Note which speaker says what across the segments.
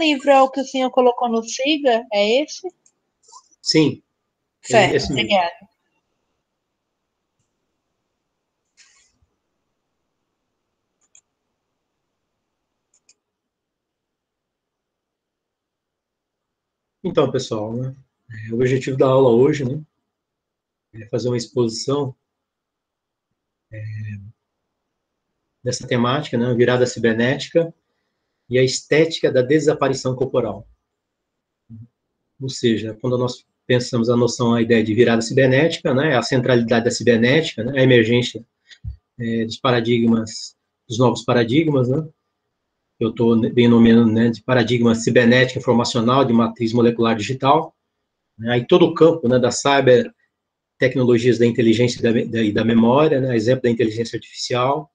Speaker 1: livro é o que o senhor colocou no SIGA? É esse?
Speaker 2: Sim.
Speaker 1: Certo, obrigada.
Speaker 2: Então, pessoal, né, o objetivo da aula hoje, né, é fazer uma exposição dessa temática, né, virada cibernética e a estética da desaparição corporal. Ou seja, quando nós pensamos a noção, a ideia de virada cibernética, né, a centralidade da cibernética, né, a emergência dos paradigmas, dos novos paradigmas, né, eu estou bem nomeando, né, de paradigma cibernético informacional de matriz molecular digital, né, aí todo o campo, né, da cyber tecnologias da inteligência e da memória, né, exemplo da inteligência artificial,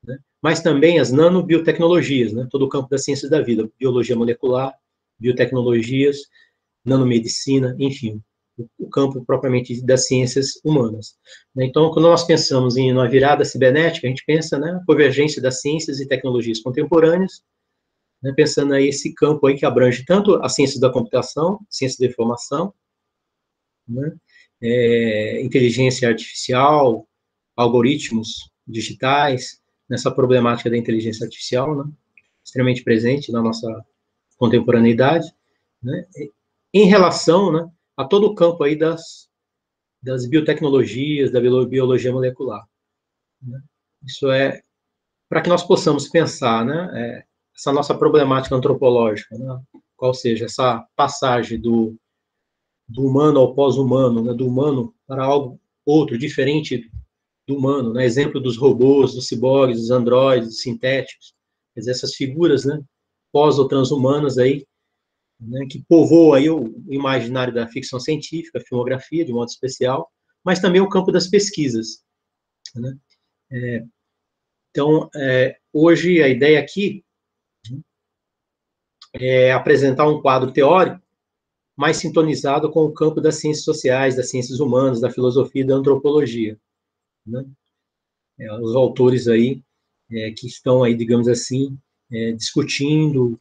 Speaker 2: né, mas também as nanobiotecnologias, né, todo o campo das ciências da vida, biologia molecular, biotecnologias, nanomedicina, enfim, o campo propriamente das ciências humanas. Então, quando nós pensamos em uma virada cibernética, a gente pensa, né, a convergência das ciências e tecnologias contemporâneas, né, pensando aí esse campo aí que abrange tanto a ciência da computação, ciência da informação, né, inteligência artificial, algoritmos digitais, nessa problemática da inteligência artificial, né, extremamente presente na nossa contemporaneidade, né, em relação, né, a todo o campo aí das biotecnologias, da biologia molecular. Né. Isso é para que nós possamos pensar, né, essa nossa problemática antropológica, né, qual seja essa passagem do humano ao pós-humano, né, do humano para algo outro, diferente do humano, né, exemplo dos robôs, dos ciborgues, dos androides, dos sintéticos, quer dizer, essas figuras, né, pós- ou transhumanas aí, né, que povoam aí o imaginário da ficção científica, a filmografia, de modo especial, mas também o campo das pesquisas, né. Então, hoje a ideia aqui é apresentar um quadro teórico mais sintonizado com o campo das ciências sociais, das ciências humanas, da filosofia e da antropologia, né? Os autores aí que estão aí, digamos assim, discutindo,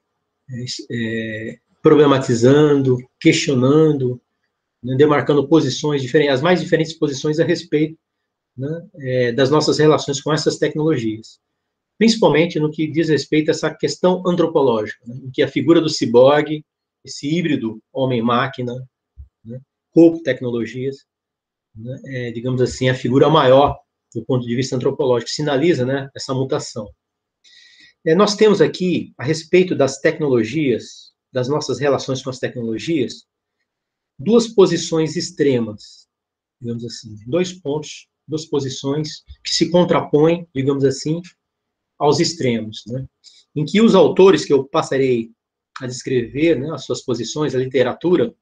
Speaker 2: problematizando, questionando, né, demarcando posições diferentes, as mais diferentes posições a respeito, né, das nossas relações com essas tecnologias, principalmente no que diz respeito a essa questão antropológica, né, em que a figura do ciborgue, esse híbrido homem-máquina, né, corpo-tecnologias, né, digamos assim, a figura maior do ponto de vista antropológico, sinaliza, né, essa mutação. Nós temos aqui, a respeito das tecnologias, das nossas relações com as tecnologias, duas posições extremas, digamos assim, dois pontos, duas posições que se contrapõem, digamos assim, aos extremos, né, em que os autores que eu passarei a descrever, né, as suas posições, a literatura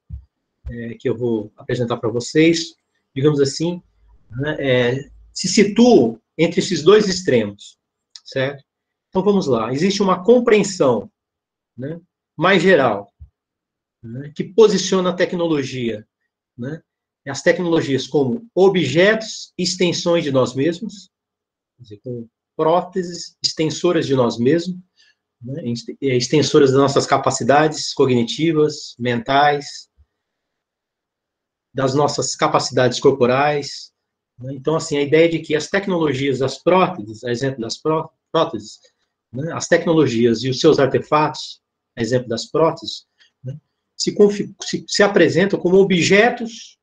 Speaker 2: que eu vou apresentar para vocês, digamos assim, né, se situam entre esses dois extremos, certo? Então, vamos lá. Existe uma compreensão, né, mais geral, né, que posiciona a tecnologia, né, as tecnologias como objetos, extensões de nós mesmos, quer dizer, como próteses, extensoras de nós mesmos, né, extensoras das nossas capacidades cognitivas, mentais, das nossas capacidades corporais. Né? Então, assim, a ideia de que as tecnologias, as próteses, a exemplo das próteses, né, as tecnologias e os seus artefatos, a exemplo das próteses, né, se apresentam como objetos,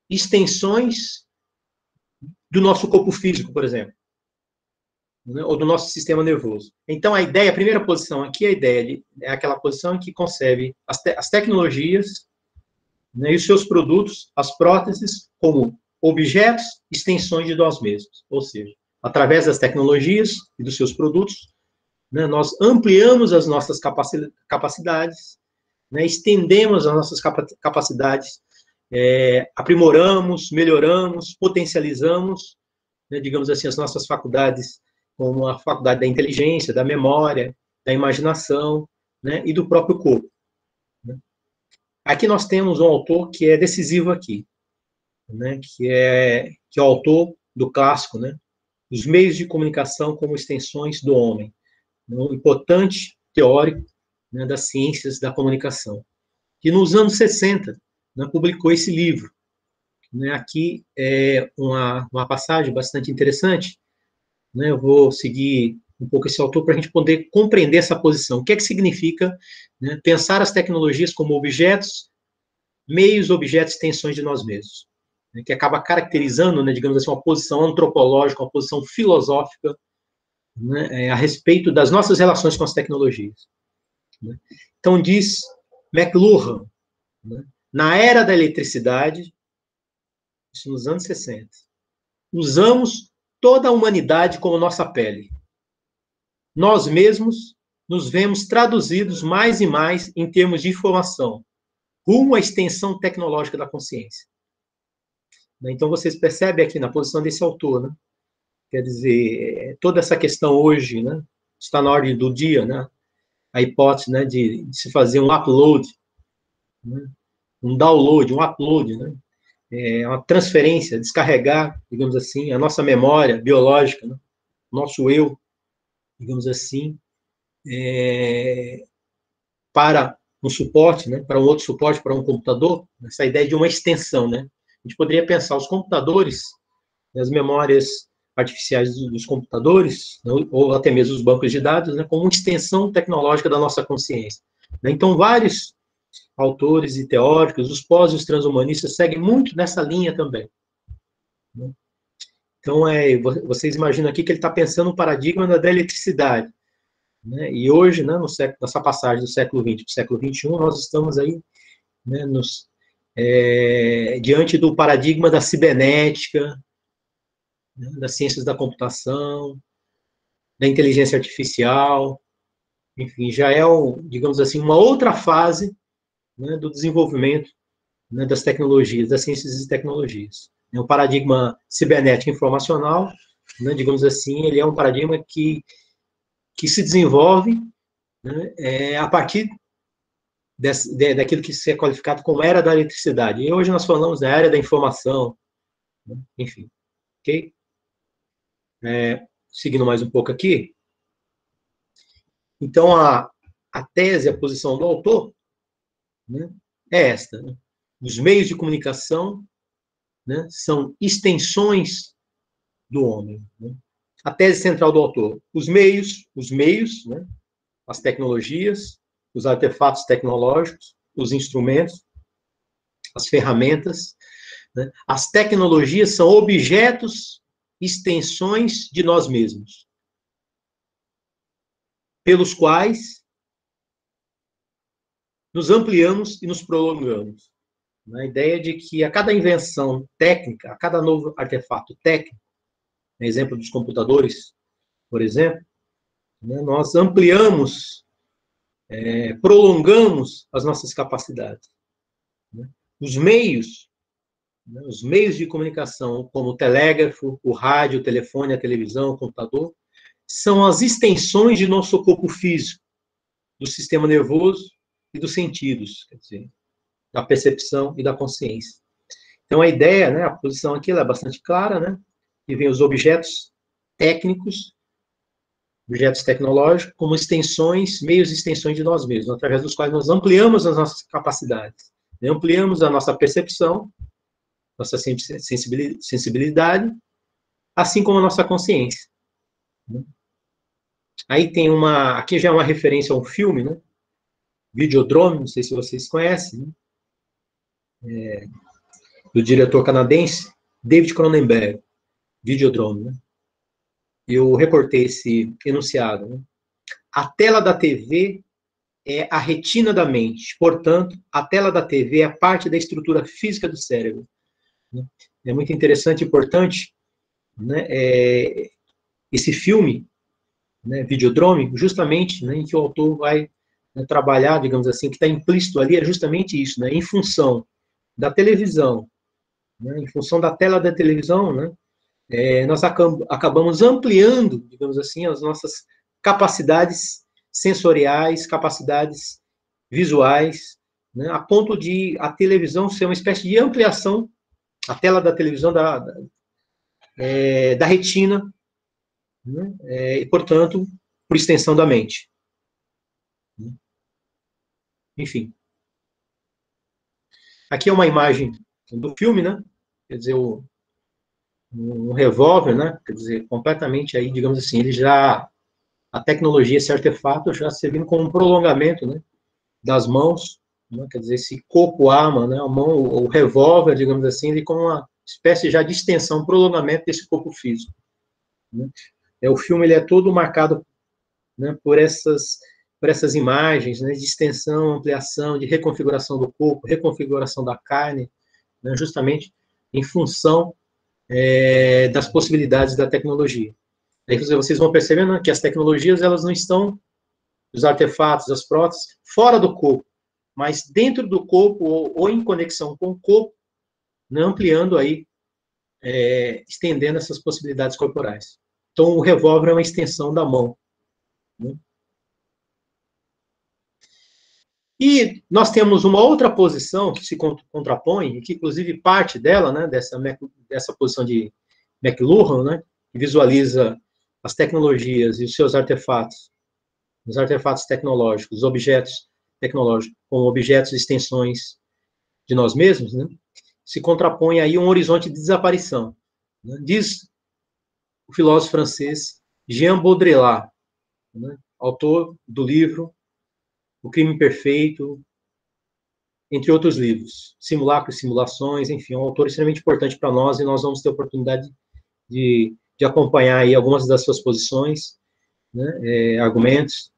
Speaker 2: extensões do nosso corpo físico, por exemplo, né, ou do nosso sistema nervoso. Então, a ideia, a primeira posição aqui, a ideia é aquela posição em que concebe as tecnologias, né, e os seus produtos, as próteses, como objetos, extensões de nós mesmos. Ou seja, através das tecnologias e dos seus produtos, né, nós ampliamos as nossas capacidades, né, estendemos as nossas capacidades, aprimoramos, melhoramos, potencializamos, né, digamos assim, as nossas faculdades, como a faculdade da inteligência, da memória, da imaginação, né, e do próprio corpo. Né. Aqui nós temos um autor que é decisivo aqui, né, que é o autor do clássico, né, Os Meios de Comunicação como Extensões do Homem, um importante teórico, né, das ciências da comunicação, que nos anos 60, né, publicou esse livro. Né, aqui é uma passagem bastante interessante, né, eu vou seguir um pouco esse autor para a gente poder compreender essa posição. O que é que significa, né, pensar as tecnologias como objetos, meios, objetos, extensões de nós mesmos, né, que acaba caracterizando, né, digamos assim, uma posição antropológica, uma posição filosófica, né, a respeito das nossas relações com as tecnologias. Né. Então, diz McLuhan, né, na era da eletricidade, isso nos anos 60, usamos toda a humanidade como nossa pele. Nós mesmos nos vemos traduzidos mais e mais em termos de informação, rumo à extensão tecnológica da consciência. Então, vocês percebem aqui na posição desse autor, né? Quer dizer, toda essa questão hoje, né, está na ordem do dia, né? A hipótese, né, de se fazer um upload, né, um download, um upload, né? Uma transferência, descarregar, digamos assim, a nossa memória biológica, né? Nosso eu, digamos assim, para um suporte, né? Para um outro suporte, para um computador, essa ideia de uma extensão, né? A gente poderia pensar os computadores, as memórias artificiais dos computadores, ou até mesmo os bancos de dados, né, como uma extensão tecnológica da nossa consciência. Então, vários autores e teóricos, os pós e os transhumanistas, seguem muito nessa linha também. Então, vocês imaginam aqui que ele está pensando no paradigma da eletricidade. Né? E hoje, né, nessa passagem do século XX para o século XXI, nós estamos aí, né, diante do paradigma da cibernética, né, das ciências da computação, da inteligência artificial, enfim, já é, digamos assim, uma outra fase, né, do desenvolvimento, né, das tecnologias, das ciências e tecnologias. O paradigma cibernético informacional, né, digamos assim, ele é um paradigma que se desenvolve, né, a partir daquilo que se é qualificado como era da eletricidade. E hoje nós falamos da era da informação, né, enfim, ok? Seguindo mais um pouco aqui. Então, a tese, a posição do autor, né, é esta. Né? Os meios de comunicação, né, são extensões do homem. Né? A tese central do autor. Os meios, né, as tecnologias, os artefatos tecnológicos, os instrumentos, as ferramentas. Né? As tecnologias são objetos, extensões de nós mesmos, pelos quais nos ampliamos e nos prolongamos. A ideia de que a cada invenção técnica, a cada novo artefato técnico, exemplo dos computadores, por exemplo, né, nós ampliamos, prolongamos as nossas capacidades. Né? Os meios de comunicação, como o telégrafo, o rádio, o telefone, a televisão, o computador, são as extensões de nosso corpo físico, do sistema nervoso e dos sentidos, quer dizer, da percepção e da consciência. Então, a ideia, né, a posição aqui ela é bastante clara, né, que vem os objetos técnicos, objetos tecnológicos, como extensões, meios e extensões de nós mesmos, através dos quais nós ampliamos as nossas capacidades, né, ampliamos a nossa percepção, nossa sensibilidade, assim como a nossa consciência. Né. Aí tem aqui já é uma referência a um filme, né, Videodrome, não sei se vocês conhecem, né, do diretor canadense David Cronenberg, Videodrome, né? Eu reportei esse enunciado. Né? A tela da TV é a retina da mente, portanto, a tela da TV é parte da estrutura física do cérebro. Né? É muito interessante e importante, né, esse filme, né, Videodrome, justamente, né, em que o autor vai, né, trabalhar, digamos assim, que está implícito ali é justamente isso, né, em função da televisão, né, em função da tela da televisão, né, nós acabamos ampliando, digamos assim, as nossas capacidades sensoriais, capacidades visuais, né, a ponto de a televisão ser uma espécie de ampliação, a tela da televisão da retina, né, e, portanto, por extensão da mente. enfim. Aqui é uma imagem do filme, né? Quer dizer, um revólver, né? Quer dizer, completamente aí, digamos assim, ele já, a tecnologia, esse artefato já servindo como um prolongamento, né? Das mãos, né? Quer dizer, esse corpo-arma, né? A mão, o revólver, digamos assim, ele como uma espécie já de extensão, prolongamento desse corpo físico, né? O filme ele é todo marcado, né, por essas imagens, né, de extensão, ampliação, de reconfiguração do corpo, reconfiguração da carne, né, justamente em função das possibilidades da tecnologia. Aí vocês vão percebendo, né, que as tecnologias elas não estão, os artefatos, as próteses, fora do corpo, mas dentro do corpo ou em conexão com o corpo, né, ampliando aí, estendendo essas possibilidades corporais. Então, o revólver é uma extensão da mão, né? E nós temos uma outra posição que se contrapõe, e que inclusive parte dela, né, dessa posição de McLuhan, né, que visualiza as tecnologias e os seus artefatos, os artefatos tecnológicos, os objetos tecnológicos, como objetos e extensões de nós mesmos, né, se contrapõe aí um horizonte de desaparição, né. Diz o filósofo francês Jean Baudrillard, né, autor do livro O Crime Perfeito, entre outros livros, Simulacros e Simulações, enfim, um autor extremamente importante para nós, e nós vamos ter a oportunidade de acompanhar aí algumas das suas posições, né, argumentos,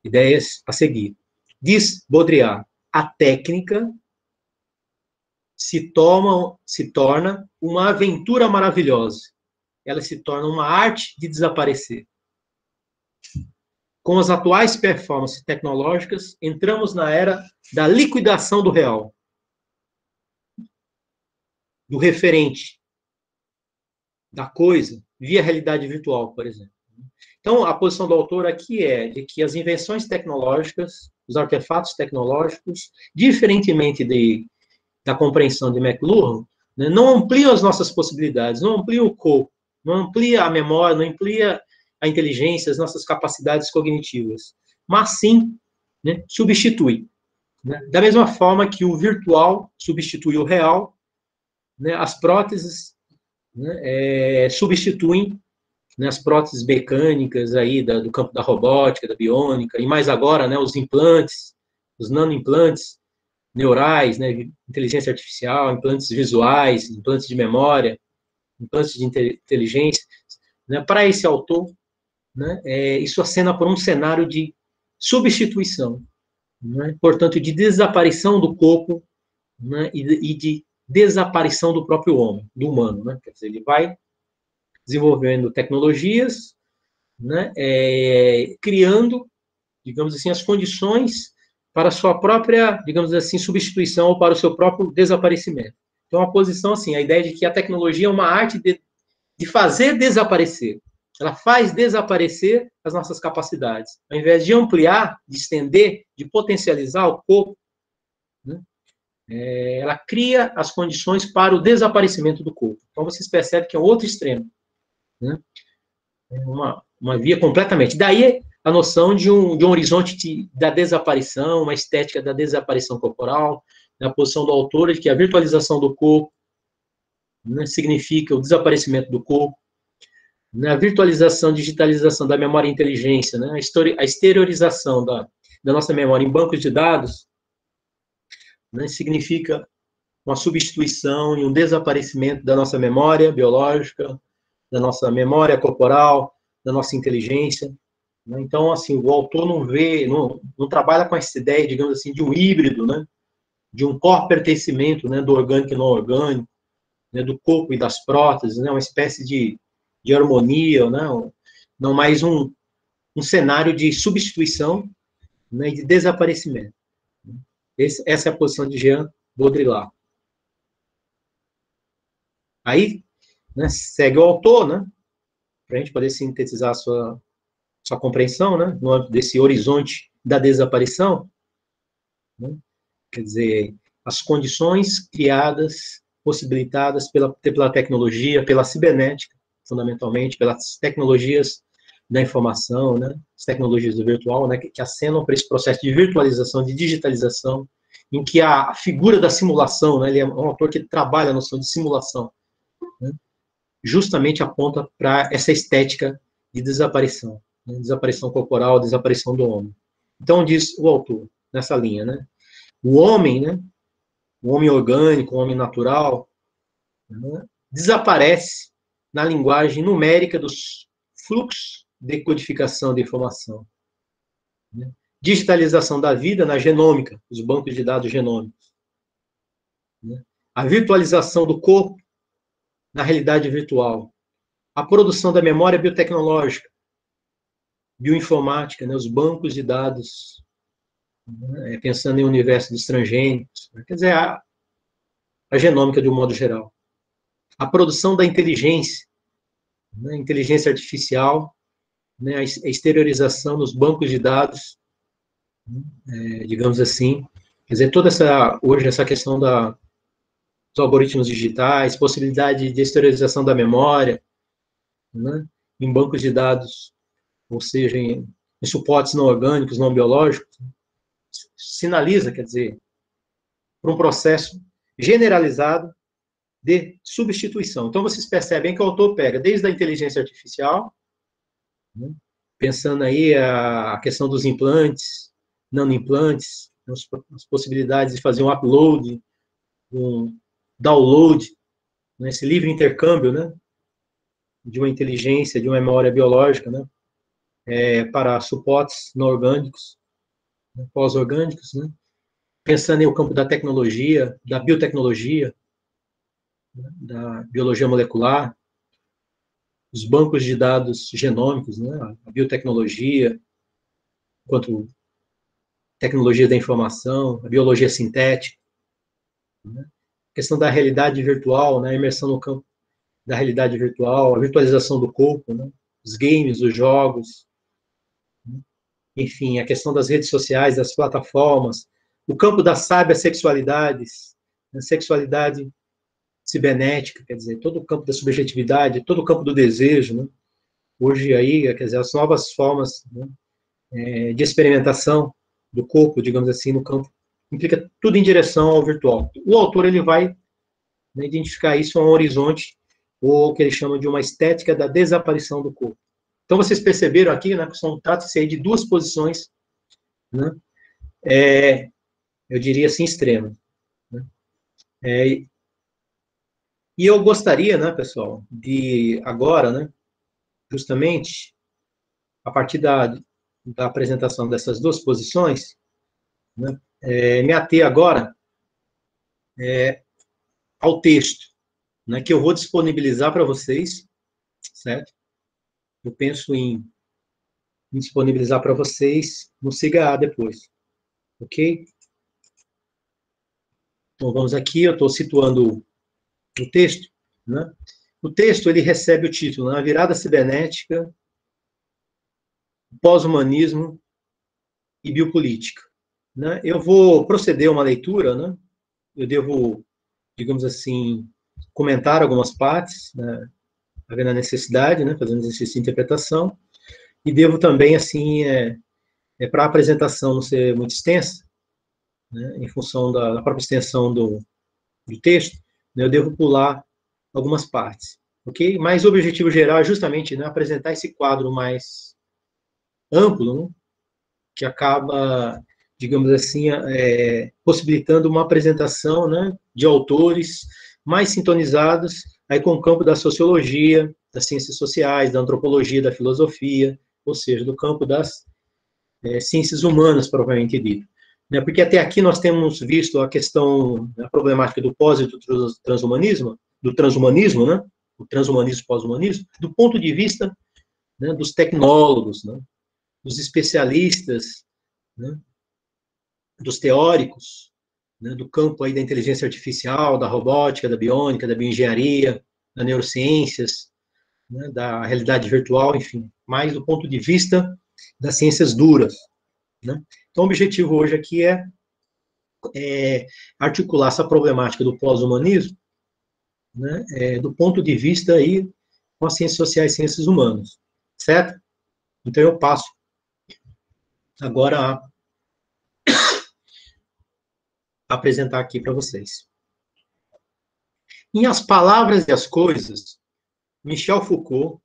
Speaker 2: ideias a seguir. Diz Baudrillard, a técnica se torna uma aventura maravilhosa, ela se torna uma arte de desaparecer. Com as atuais performances tecnológicas, entramos na era da liquidação do real, do referente, da coisa, via realidade virtual, por exemplo. Então, a posição do autor aqui é de que as invenções tecnológicas, os artefatos tecnológicos, diferentemente da compreensão de McLuhan, né, não ampliam as nossas possibilidades, não ampliam o corpo, não amplia a memória, não amplia a inteligência, as nossas capacidades cognitivas, mas sim, né, substitui. Né? Da mesma forma que o virtual substitui o real, né, as próteses, né, substituem, né, as próteses mecânicas aí do campo da robótica, da biônica, e mais agora, né, os implantes, os nanoimplantes neurais, né, inteligência artificial, implantes visuais, implantes de memória, implantes de inteligência, né, para esse autor, né, isso acena por um cenário de substituição, né, portanto, de desaparição do corpo, né, e de desaparição do próprio homem, do humano, né, quer dizer, ele vai desenvolvendo tecnologias, né, criando, digamos assim, as condições para a sua própria, digamos assim, substituição ou para o seu próprio desaparecimento. Então, a posição assim, a ideia de que a tecnologia é uma arte de fazer desaparecer. Ela faz desaparecer as nossas capacidades. Ao invés de ampliar, de estender, de potencializar o corpo, né, ela cria as condições para o desaparecimento do corpo. Então, vocês percebem que é outro extremo, né? Uma via completamente. Daí a noção de um horizonte da desaparição, uma estética da desaparição corporal, na posição do autor de que a virtualização do corpo, né, significa o desaparecimento do corpo, né, a virtualização, digitalização da memória e inteligência, né, a exteriorização da nossa memória em bancos de dados, né, significa uma substituição e um desaparecimento da nossa memória biológica, da nossa memória corporal, da nossa inteligência. Né? Então, assim, o autor não trabalha com essa ideia, digamos assim, de um híbrido, né? De um corpo-pertencimento, né? Do orgânico e não orgânico, né? Do corpo e das próteses, né? Uma espécie de harmonia, né? Não mais um cenário de substituição, né? E de desaparecimento. Essa é a posição de Jean Baudrillard. Aí, né, segue o autor, né, para a gente poder sintetizar a sua compreensão, né, no âmbito desse horizonte da desaparição, né, quer dizer, as condições criadas, possibilitadas pela tecnologia, pela cibernética, fundamentalmente, pelas tecnologias da informação, né, as tecnologias do virtual, né, que acenam para esse processo de virtualização, de digitalização, em que a figura da simulação, né, ele é um autor que trabalha a noção de simulação, né, justamente aponta para essa estética de desaparição, né, desaparição corporal, desaparição do homem. Então, diz o autor, nessa linha, né, o homem, né, o homem orgânico, o homem natural, né, desaparece na linguagem numérica dos fluxos de codificação de informação. Né? Digitalização da vida na genômica, os bancos de dados genômicos. Né? A virtualização do corpo na realidade virtual. A produção da memória biotecnológica, bioinformática, né? Os bancos de dados, né? Pensando em um universo dos transgênicos. Quer dizer, a genômica de um modo geral. A produção da inteligência, né? Inteligência artificial, né, a exteriorização nos bancos de dados, digamos assim, quer dizer, toda hoje essa questão dos algoritmos digitais, possibilidade de exteriorização da memória, né, em bancos de dados, ou seja, em suportes não orgânicos, não biológicos, sinaliza, quer dizer, para um processo generalizado de substituição. Então, vocês percebem que o autor pega desde a inteligência artificial, né, pensando aí a questão dos implantes, nanoimplantes, as possibilidades de fazer um upload, um download, né, esse livre intercâmbio, né, de uma inteligência, de uma memória biológica, né, para suportes não orgânicos, né, pós-orgânicos, né, pensando em o campo da tecnologia, da biotecnologia, né, da biologia molecular, os bancos de dados genômicos, né, a biotecnologia, quanto tecnologia da informação, a biologia sintética, né, a questão da realidade virtual, né, a imersão no campo da realidade virtual, a virtualização do corpo, né, os games, os jogos, né, enfim, a questão das redes sociais, das plataformas, o campo das sábias sexualidades, a sexualidade cibernética, quer dizer, todo o campo da subjetividade, todo o campo do desejo, né? Hoje aí, quer dizer, as novas formas, né, de experimentação do corpo, digamos assim, no campo, implica tudo em direção ao virtual. O autor, ele vai, né, identificar isso a um horizonte, ou o que ele chama de uma estética da desaparição do corpo. Então, vocês perceberam aqui, né, que trata-se de duas posições, né, eu diria assim, extremas. Né? E eu gostaria, né, pessoal, de agora, né, justamente, a partir da apresentação dessas duas posições, né, me ater agora ao texto, né, que eu vou disponibilizar para vocês, certo? Eu penso em disponibilizar para vocês no SIGA depois, ok? Então, vamos aqui, eu estou situando o texto, né? O texto, ele recebe o título, né, A Virada Cibernética, Pós-Humanismo e Biopolítica. Né? Eu vou proceder a uma leitura, né? Eu devo, digamos assim, comentar algumas partes, né, havendo a necessidade, né, fazendo exercício de interpretação, e devo também, assim, para a apresentação não ser muito extensa, né, em função da própria extensão do texto, né, eu devo pular algumas partes, ok? Mas o objetivo geral é justamente, né, apresentar esse quadro mais amplo, né, que acaba, digamos assim, possibilitando uma apresentação, né, de autores mais sintonizados aí com o campo da sociologia, das ciências sociais, da antropologia, da filosofia, ou seja, do campo das ciências humanas, propriamente dito. Né, porque até aqui nós temos visto a questão, a problemática do pós e do transhumanismo, né, o transhumanismo e pós-humanismo, do ponto de vista, né, dos tecnólogos, né, dos especialistas, né, dos teóricos, né, do campo aí da inteligência artificial, da robótica, da biônica, da bioengenharia, das neurociências, né, da realidade virtual, enfim, mais do ponto de vista das ciências duras. Né? Então, o objetivo hoje aqui é articular essa problemática do pós-humanismo, né, do ponto de vista aí com as ciências sociais e ciências humanas, certo? Então, eu passo agora a apresentar aqui para vocês. Em As Palavras e as Coisas, Michel Foucault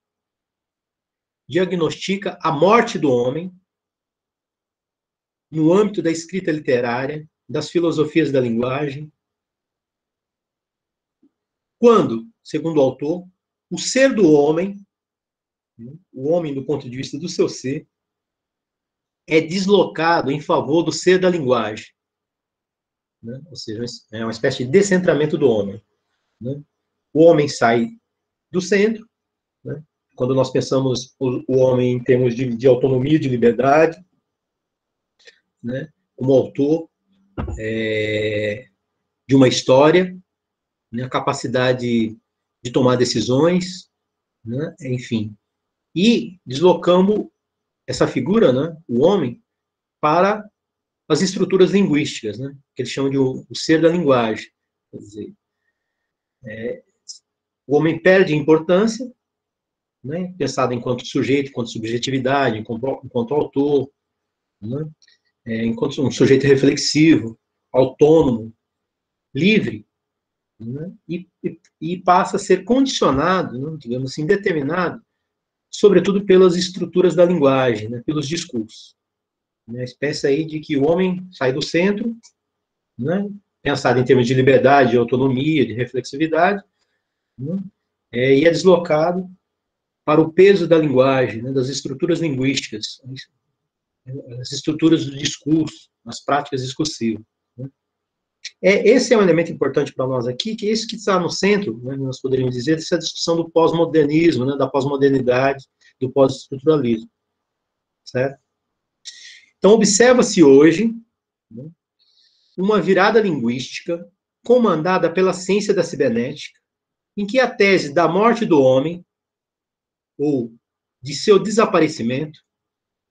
Speaker 2: diagnostica a morte do homem no âmbito da escrita literária, das filosofias da linguagem, quando, segundo o autor, o ser do homem, o homem do ponto de vista do seu ser, é deslocado em favor do ser da linguagem. Né? Ou seja, é uma espécie de descentramento do homem. Né? O homem sai do centro, né? Quando nós pensamos o homem em termos de autonomia, de liberdade, né? Como autor de uma história, né? A capacidade de tomar decisões, né? Enfim. E deslocamos essa figura, né? O homem, para as estruturas linguísticas, né? Que eles chamam de o ser da linguagem. Quer dizer, o homem perde importância, né? Pensado enquanto sujeito, enquanto subjetividade, enquanto autor, né? Enquanto um sujeito reflexivo, autônomo, livre, né? E passa a ser condicionado, né? Digamos assim, determinado, sobretudo pelas estruturas da linguagem, né? Pelos discursos. Uma espécie aí de que o homem sai do centro, né? Pensado em termos de liberdade, de autonomia, de reflexividade, né? E é deslocado para o peso da linguagem, né? Das estruturas linguísticas, as estruturas do discurso, as práticas discursivas. Né? Esse é um elemento importante para nós aqui, que é isso que está no centro, né? Nós poderíamos dizer, dessa discussão do pós-modernismo, né? Da pós-modernidade, do pós-estruturalismo. Certo? Então, observa-se hoje, né, uma virada linguística comandada pela ciência da cibernética, em que a tese da morte do homem, ou de seu desaparecimento,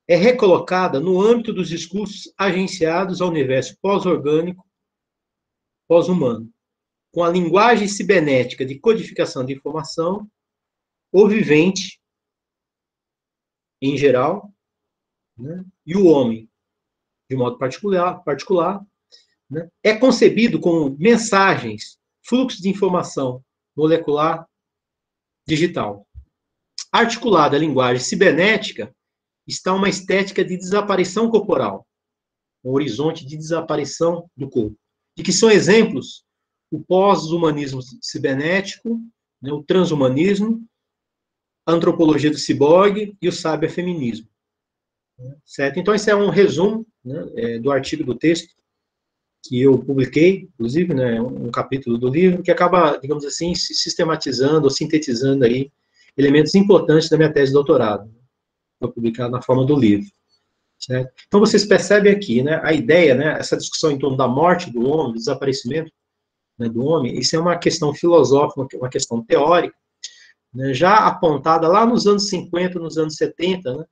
Speaker 2: é recolocada no âmbito dos discursos agenciados ao universo pós-orgânico, pós-humano, com a linguagem cibernética de codificação de informação, o vivente, em geral, né, e o homem, de modo particular, né, é concebido como mensagens, fluxos de informação molecular digital. Articulada à linguagem cibernética, está uma estética de desaparição corporal, um horizonte de desaparição do corpo. De que são exemplos o pós-humanismo cibernético, né, o transhumanismo, a antropologia do ciborgue e o cyberfeminismo. Certo? Então, esse é um resumo, né, do artigo do texto que eu publiquei, inclusive, né, um capítulo do livro, que acaba, digamos assim, sistematizando ou sintetizando aí elementos importantes da minha tese de doutorado, foi publicado na forma do livro. Certo? Então, vocês percebem aqui, né, a ideia, né, essa discussão em torno da morte do homem, do desaparecimento, né, do homem, isso é uma questão filosófica, uma questão teórica, né, já apontada lá nos anos 50, nos anos 70, né,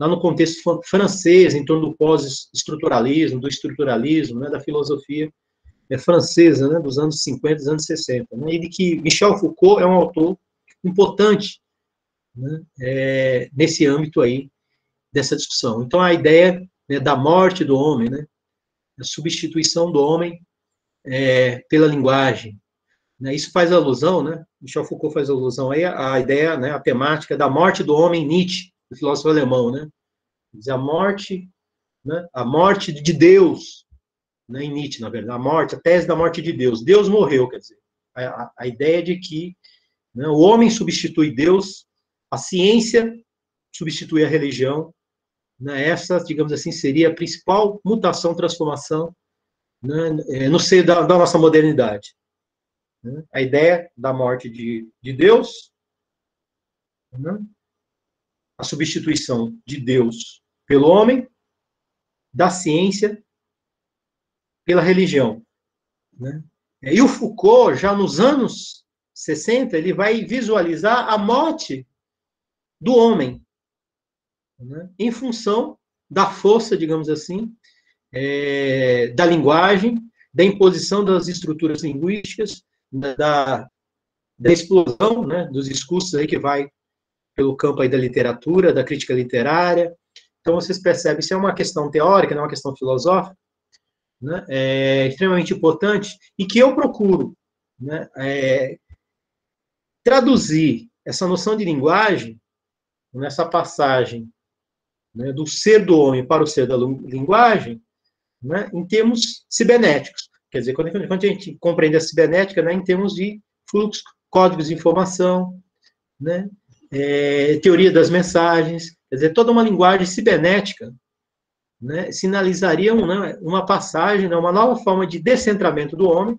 Speaker 2: lá no contexto francês, em torno do pós-estruturalismo, do estruturalismo, né, da filosofia francesa, né, dos anos 50, dos anos 60, né, e de que Michel Foucault é um autor importante, né, nesse âmbito aí dessa discussão. Então, a ideia, né, da morte do homem, né, a substituição do homem pela linguagem, né, isso faz alusão, né, Michel Foucault faz alusão aí à ideia, né, a temática da morte do homem Nietzsche, o filósofo alemão, né, a morte, né, a morte de Deus, né, em Nietzsche, na verdade, a tese da morte de Deus. Deus morreu, quer dizer, a ideia de que, né, o homem substitui Deus, a ciência substitui a religião, né, essa, digamos assim, seria a principal mutação, transformação, né, no seio da nossa modernidade. Né, a ideia da morte de Deus, né, a substituição de Deus pelo homem, da ciência pela religião. Né? E o Foucault, já nos anos 60, ele vai visualizar a morte do homem, né, em função da força, digamos assim, da linguagem, da imposição das estruturas linguísticas, da explosão, né, dos discursos aí que vai pelo campo aí da literatura, da crítica literária. Então, vocês percebem, isso é uma questão teórica, não é uma questão filosófica, né? É extremamente importante, e que eu procuro, né, traduzir essa noção de linguagem nessa passagem, né, do ser do homem para o ser da linguagem, né, em termos cibernéticos. Quer dizer, quando a gente compreende a cibernética, né, em termos de fluxo, códigos de informação, né, teoria das mensagens, quer dizer, toda uma linguagem cibernética, né, sinalizaria uma passagem, né, uma nova forma de descentramento do homem,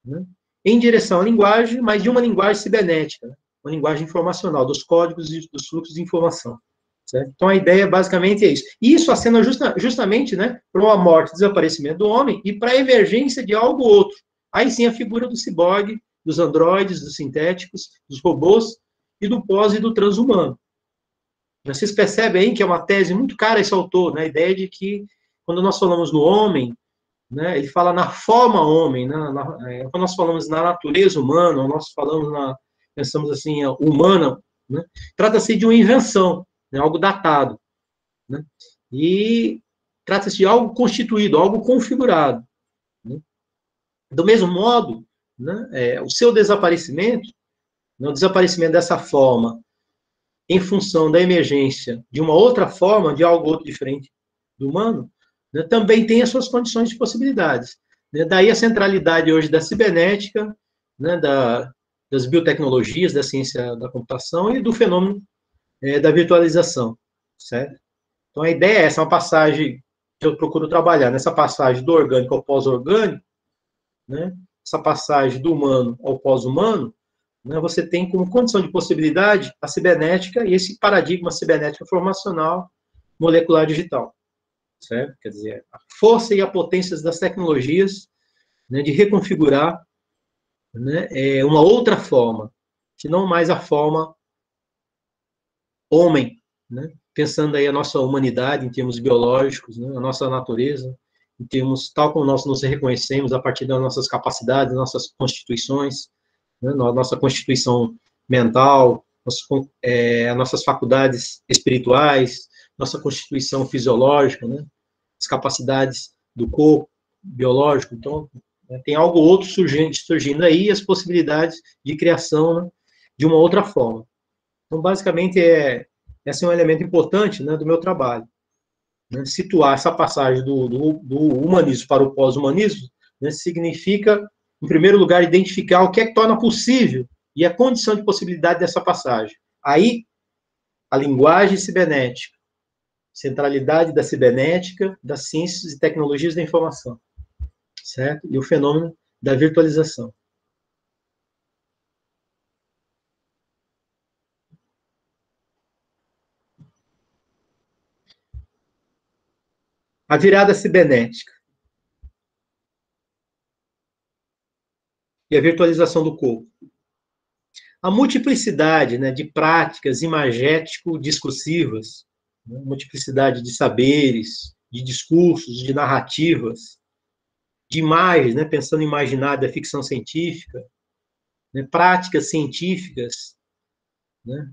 Speaker 2: né, em direção à linguagem, mas de uma linguagem cibernética, né, uma linguagem informacional, dos códigos e dos fluxos de informação. Certo? Então, a ideia basicamente é isso. E isso acena justamente, né, para uma morte, desaparecimento do homem e para a emergência de algo outro. Aí sim a figura do ciborgue, dos androides, dos sintéticos, dos robôs e do pós e do transhumano. Vocês percebem aí que é uma tese muito cara esse autor, né, a ideia de que quando nós falamos no homem, né, ele fala na forma homem, né, quando nós falamos na natureza humana, nós falamos pensamos assim, humana, né, trata-se de uma invenção, né, algo datado, né, e trata-se de algo constituído, algo configurado, né. Do mesmo modo, né, o seu desaparecimento, né, o desaparecimento dessa forma, em função da emergência de uma outra forma, de algo outro diferente do humano, né, também tem as suas condições de possibilidades. Né, daí a centralidade hoje da cibernética, né, das biotecnologias, da ciência da computação e do fenômeno da virtualização, certo? Então, a ideia é essa, uma passagem que eu procuro trabalhar, nessa passagem do orgânico ao pós-orgânico, né, essa passagem do humano ao pós-humano, né, você tem como condição de possibilidade a cibernética e esse paradigma cibernético informacional molecular digital, certo? Quer dizer, a força e a potência das tecnologias, né, de reconfigurar, né, uma outra forma, que não mais a forma homem, né? Pensando aí a nossa humanidade em termos biológicos, né? A nossa natureza, em termos tal como nós nos reconhecemos a partir das nossas capacidades, nossas constituições, né? Nossa constituição mental, nossas faculdades espirituais, nossa constituição fisiológica, né? As capacidades do corpo biológico. Então, né, tem algo outro surgindo aí, as possibilidades de criação, né, de uma outra forma. Então, basicamente, esse é um elemento importante, né, do meu trabalho. Né, situar essa passagem do humanismo para o pós-humanismo, né, significa, em primeiro lugar, identificar o que é que torna possível e a condição de possibilidade dessa passagem. Aí, a linguagem cibernética, centralidade da cibernética, das ciências e tecnologias da informação, certo? E o fenômeno da virtualização. A virada cibernética e a virtualização do corpo. A multiplicidade, né, de práticas imagético-discursivas, né, multiplicidade de saberes, de discursos, de narrativas, de imagens, né, pensando em imaginário da ficção científica, né, práticas científicas, né,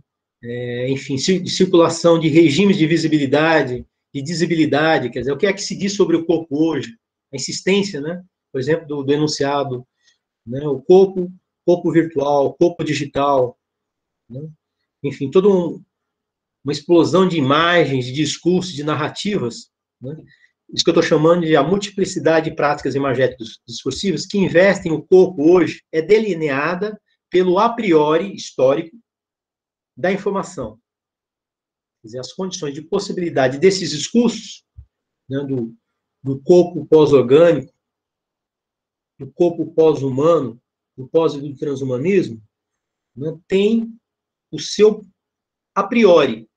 Speaker 2: enfim, de circulação de regimes de visibilidade, de visibilidade, quer dizer, o que é que se diz sobre o corpo hoje? A insistência, né, por exemplo, do enunciado, né, o corpo virtual, corpo digital, né, enfim, toda uma explosão de imagens, de discursos, de narrativas, né, isso que eu estou chamando de a multiplicidade de práticas imagéticas discursivas que investem o corpo hoje é delineada pelo a priori histórico da informação. Quer dizer, as condições de possibilidade desses discursos, né, do corpo pós-orgânico, do corpo pós-humano, do pós e do transhumanismo, né, tem o seu a priori,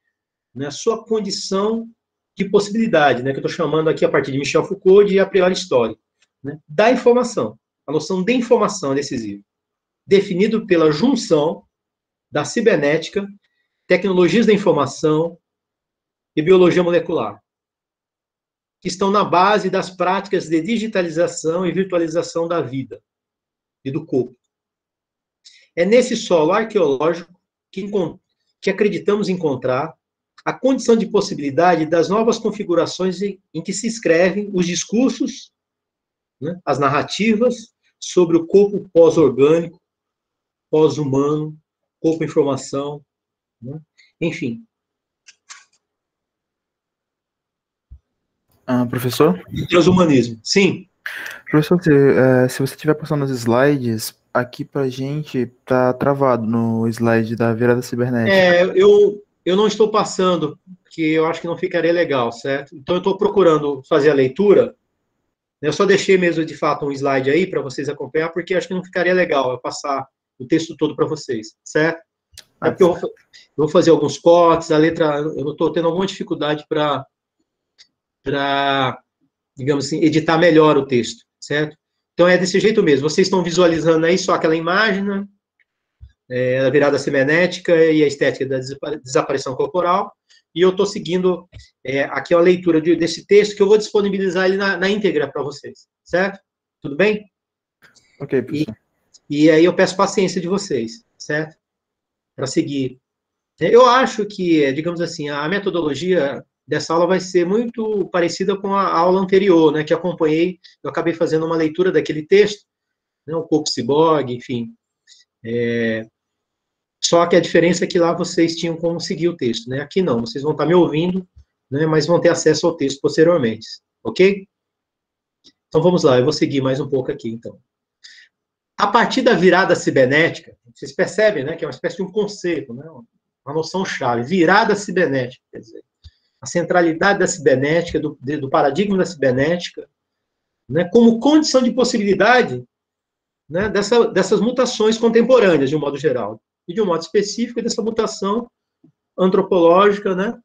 Speaker 2: né, a sua condição de possibilidade, né, que eu estou chamando aqui a partir de Michel Foucault de a priori histórico, né, da informação. A noção de informação é decisiva, definido pela junção da cibernética, tecnologias da informação e biologia molecular, que estão na base das práticas de digitalização e virtualização da vida e do corpo. É nesse solo arqueológico que que acreditamos encontrar a condição de possibilidade das novas configurações em que se escrevem os discursos, né, as narrativas sobre o corpo pós-orgânico, pós-humano, corpo-informação, né, enfim.
Speaker 3: Professor?
Speaker 2: Transhumanismo, sim.
Speaker 3: Professor, se você estiver passando os slides, aqui pra gente tá travado no slide da virada cibernética.
Speaker 2: Eu não estou passando, porque eu acho que não ficaria legal, certo? Então eu estou procurando fazer a leitura. Eu só deixei mesmo, de fato, um slide aí para vocês acompanhar, porque acho que não ficaria legal eu passar o texto todo para vocês, certo? É porque eu vou fazer alguns cortes, a letra, eu estou tendo alguma dificuldade para, digamos assim, editar melhor o texto, certo? Então é desse jeito mesmo. Vocês estão visualizando aí só aquela imagem, né? A virada cibernética e a estética da desaparição corporal, e eu estou seguindo aqui a leitura desse texto, que eu vou disponibilizar ele na íntegra para vocês, certo? Tudo bem?
Speaker 3: Ok, professor.
Speaker 2: E aí eu peço paciência de vocês, certo? Para seguir. Eu acho que, digamos assim, a metodologia dessa aula vai ser muito parecida com a aula anterior, né, que acompanhei, eu acabei fazendo uma leitura daquele texto, né, o corpo ciborgue, enfim. Só que a diferença é que lá vocês tinham como seguir o texto, né? Aqui não, vocês vão estar me ouvindo, né? Mas vão ter acesso ao texto posteriormente, ok? Então vamos lá, eu vou seguir mais um pouco aqui, então. A partir da virada cibernética, vocês percebem, né? Que é uma espécie de um conceito, né? Uma noção-chave, virada cibernética, quer dizer, a centralidade da cibernética, do paradigma da cibernética, né? Como condição de possibilidade, né? Dessas mutações contemporâneas, de um modo geral. E de um modo específico, dessa mutação antropológica, né,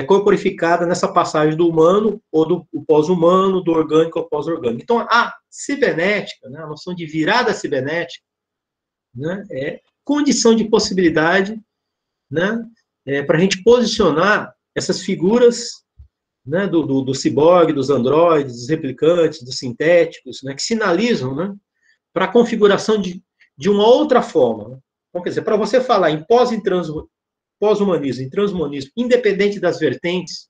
Speaker 2: corporificada nessa passagem do humano ou do pós-humano, do orgânico ao pós-orgânico. Então, a cibernética, né, a noção de virada cibernética, né, é condição de possibilidade, né, para a gente posicionar essas figuras, né, do ciborgue, dos androides, dos replicantes, dos sintéticos, né, que sinalizam, né, para a configuração de uma outra forma, né? Então, quer dizer, para você falar em pós-humanismo, em transhumanismo, independente das vertentes,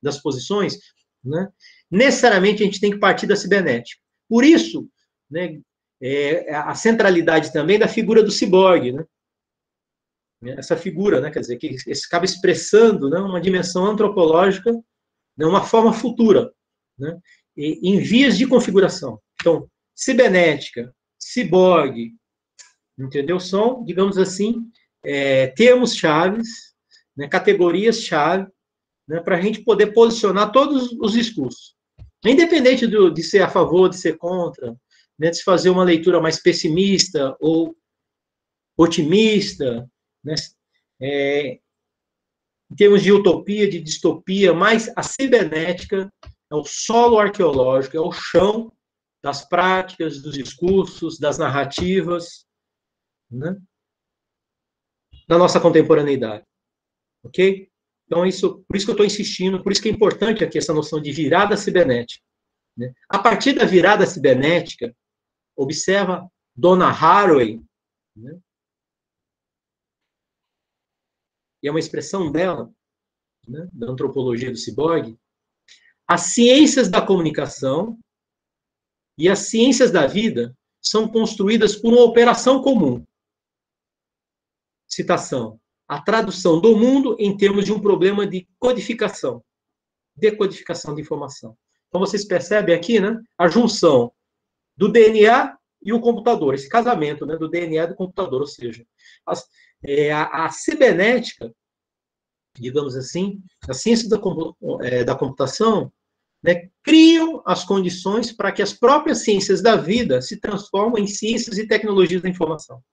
Speaker 2: das posições, né, necessariamente a gente tem que partir da cibernética. Por isso, né, a centralidade também da figura do ciborgue, né? Essa figura, né, quer dizer, que acaba expressando, né, uma dimensão antropológica, né, uma forma futura, né, em vias de configuração. Então, cibernética, ciborgue, entendeu? São, digamos assim, termos chaves, né, categorias-chave, né, para a gente poder posicionar todos os discursos. Independente de ser a favor, de ser contra, né, de se fazer uma leitura mais pessimista ou otimista, né, em termos de utopia, de distopia, mas a cibernética é o solo arqueológico, é o chão das práticas, dos discursos, das narrativas, né, da nossa contemporaneidade, ok? Então, por isso que eu estou insistindo, por isso que é importante aqui essa noção de virada cibernética, né? A partir da virada cibernética, observa Donna Haraway, né? E é uma expressão dela, né, da antropologia do ciborgue, as ciências da comunicação e as ciências da vida são construídas por uma operação comum. Citação. A tradução do mundo em termos de um problema de codificação, decodificação de informação. Então, vocês percebem aqui, né, a junção do DNA e o computador, esse casamento, né, do DNA e do computador, ou seja, a cibernética, digamos assim, as ciências da computação, né, criam as condições para que as próprias ciências da vida se transformem em ciências e tecnologias da informação.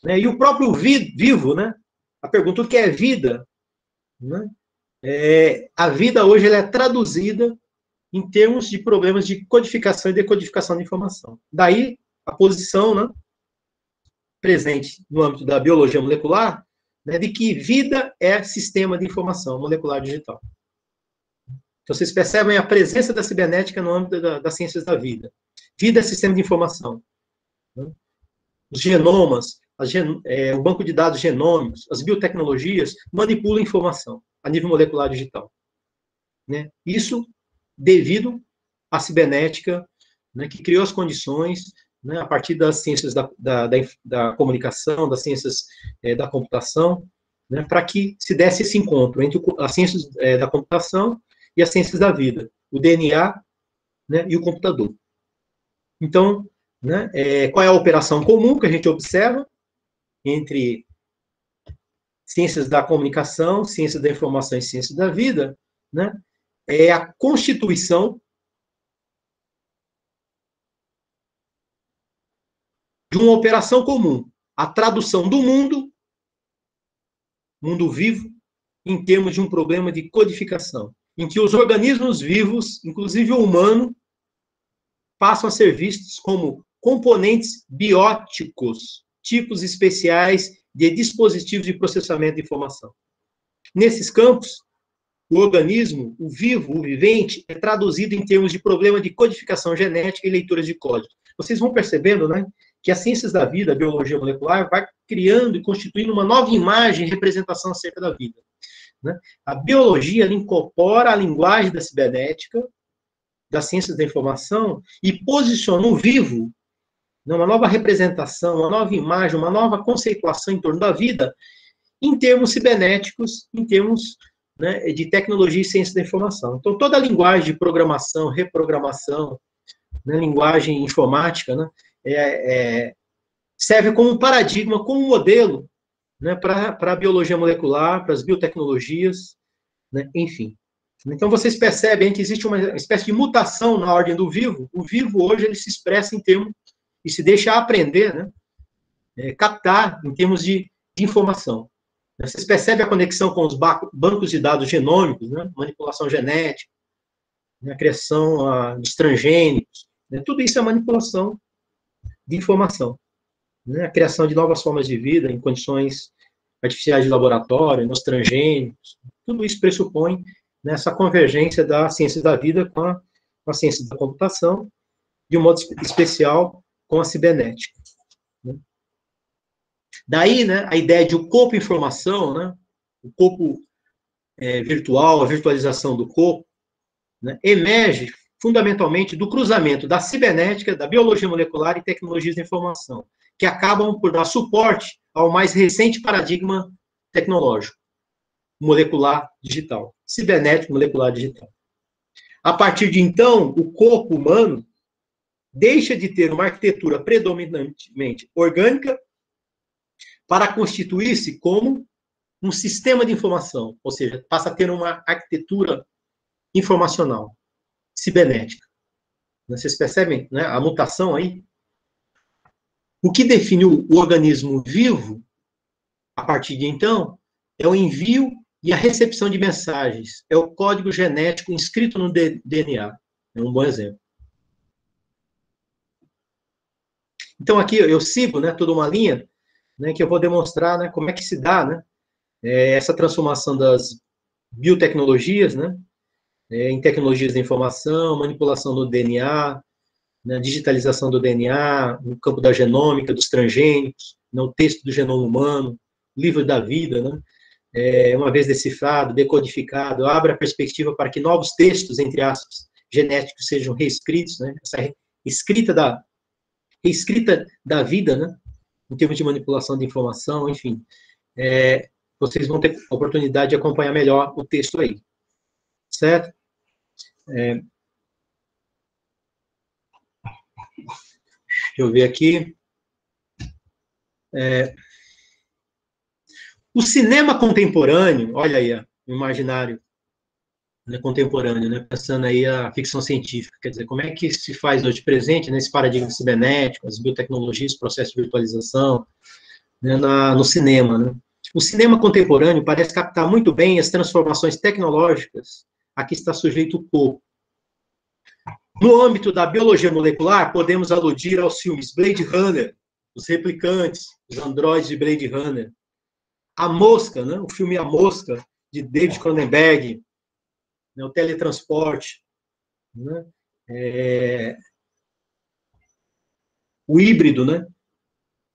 Speaker 2: E o próprio vivo, né, a pergunta, o que é vida? Né, a vida hoje ela é traduzida em termos de problemas de codificação e decodificação de informação. Daí a posição, né, presente no âmbito da biologia molecular, né, de que vida é sistema de informação molecular digital. Então, vocês percebem a presença da cibernética no âmbito das ciências da vida. Vida é sistema de informação. Né? Os genomas, o banco de dados genômicos, as biotecnologias, manipulam informação a nível molecular digital. Né? Isso devido à cibernética, né, que criou as condições, né, a partir das ciências da comunicação, das ciências da computação, né, para que se desse esse encontro entre as ciências da computação e as ciências da vida, o DNA, né, e o computador. Então, né, qual é a operação comum que a gente observa entre ciências da comunicação, ciências da informação e ciências da vida, né, é a constituição de uma operação comum, a tradução do mundo vivo, em termos de um problema de codificação, em que os organismos vivos, inclusive o humano, passam a ser vistos como componentes bióticos, tipos especiais de dispositivos de processamento de informação. Nesses campos, o organismo, o vivo, o vivente, é traduzido em termos de problema de codificação genética e leituras de código. Vocês vão percebendo, né, que as ciências da vida, a biologia molecular, vai criando e constituindo uma nova imagem e representação acerca da vida. Né? A biologia incorpora a linguagem da cibernética, das ciências da informação, e posiciona o vivo, né, uma nova representação, uma nova imagem, uma nova conceituação em torno da vida, em termos cibernéticos, em termos, né, de tecnologia e ciência da informação. Então, toda a linguagem de programação, reprogramação, né, linguagem informática, né, serve como um paradigma, como um modelo, né, para a biologia molecular, para as biotecnologias, né, enfim. Então, vocês percebem que existe uma espécie de mutação na ordem do vivo. O vivo, hoje, ele se expressa em termos, e se deixa aprender, né, captar em termos de informação. Vocês percebem a conexão com os bancos de dados genômicos, né, manipulação genética, né, a criação dos transgênicos, né, tudo isso é manipulação de informação. Né, a criação de novas formas de vida em condições artificiais de laboratório, nos transgênicos, tudo isso pressupõe nessa convergência da ciência da vida com a ciência da computação, de um modo especial com a cibernética. Né. Daí, né, a ideia de o corpo informação, né, o corpo virtual, a virtualização do corpo, né, emerge fundamentalmente do cruzamento da cibernética, da biologia molecular e tecnologias da informação, que acabam por dar suporte ao mais recente paradigma tecnológico, molecular digital, cibernético molecular digital. A partir de então, o corpo humano deixa de ter uma arquitetura predominantemente orgânica para constituir-se como um sistema de informação, ou seja, passa a ter uma arquitetura informacional, cibernética. Vocês percebem, né, a mutação aí? O que define o organismo vivo, a partir de então, é o envio e a recepção de mensagens. É o código genético inscrito no DNA. É um bom exemplo. Então, aqui eu sigo, né, toda uma linha, né, que eu vou demonstrar, né, como é que se dá, né, essa transformação das biotecnologias, né, em tecnologias da informação, manipulação do DNA, né, digitalização do DNA, no campo da genômica, dos transgênicos, né, o texto do genoma humano, livro da vida, né, uma vez decifrado, decodificado, abre a perspectiva para que novos textos, entre aspas, genéticos sejam reescritos, né, essa reescrita da vida, né, em termos de manipulação de informação, enfim. Vocês vão ter a oportunidade de acompanhar melhor o texto aí. Certo? Deixa eu ver aqui. O cinema contemporâneo, olha aí, o imaginário, né, contemporâneo, né, pensando aí a ficção científica, quer dizer, como é que se faz hoje presente nesse paradigma cibernético, as biotecnologias, processos de virtualização, né, no cinema, né? O cinema contemporâneo parece captar muito bem as transformações tecnológicas a que está sujeito o corpo. No âmbito da biologia molecular, podemos aludir aos filmes Blade Runner, Os Replicantes, Os Androides de Blade Runner, A Mosca, né, o filme A Mosca, de David Cronenberg, né, o Teletransporte, né, o Híbrido, né,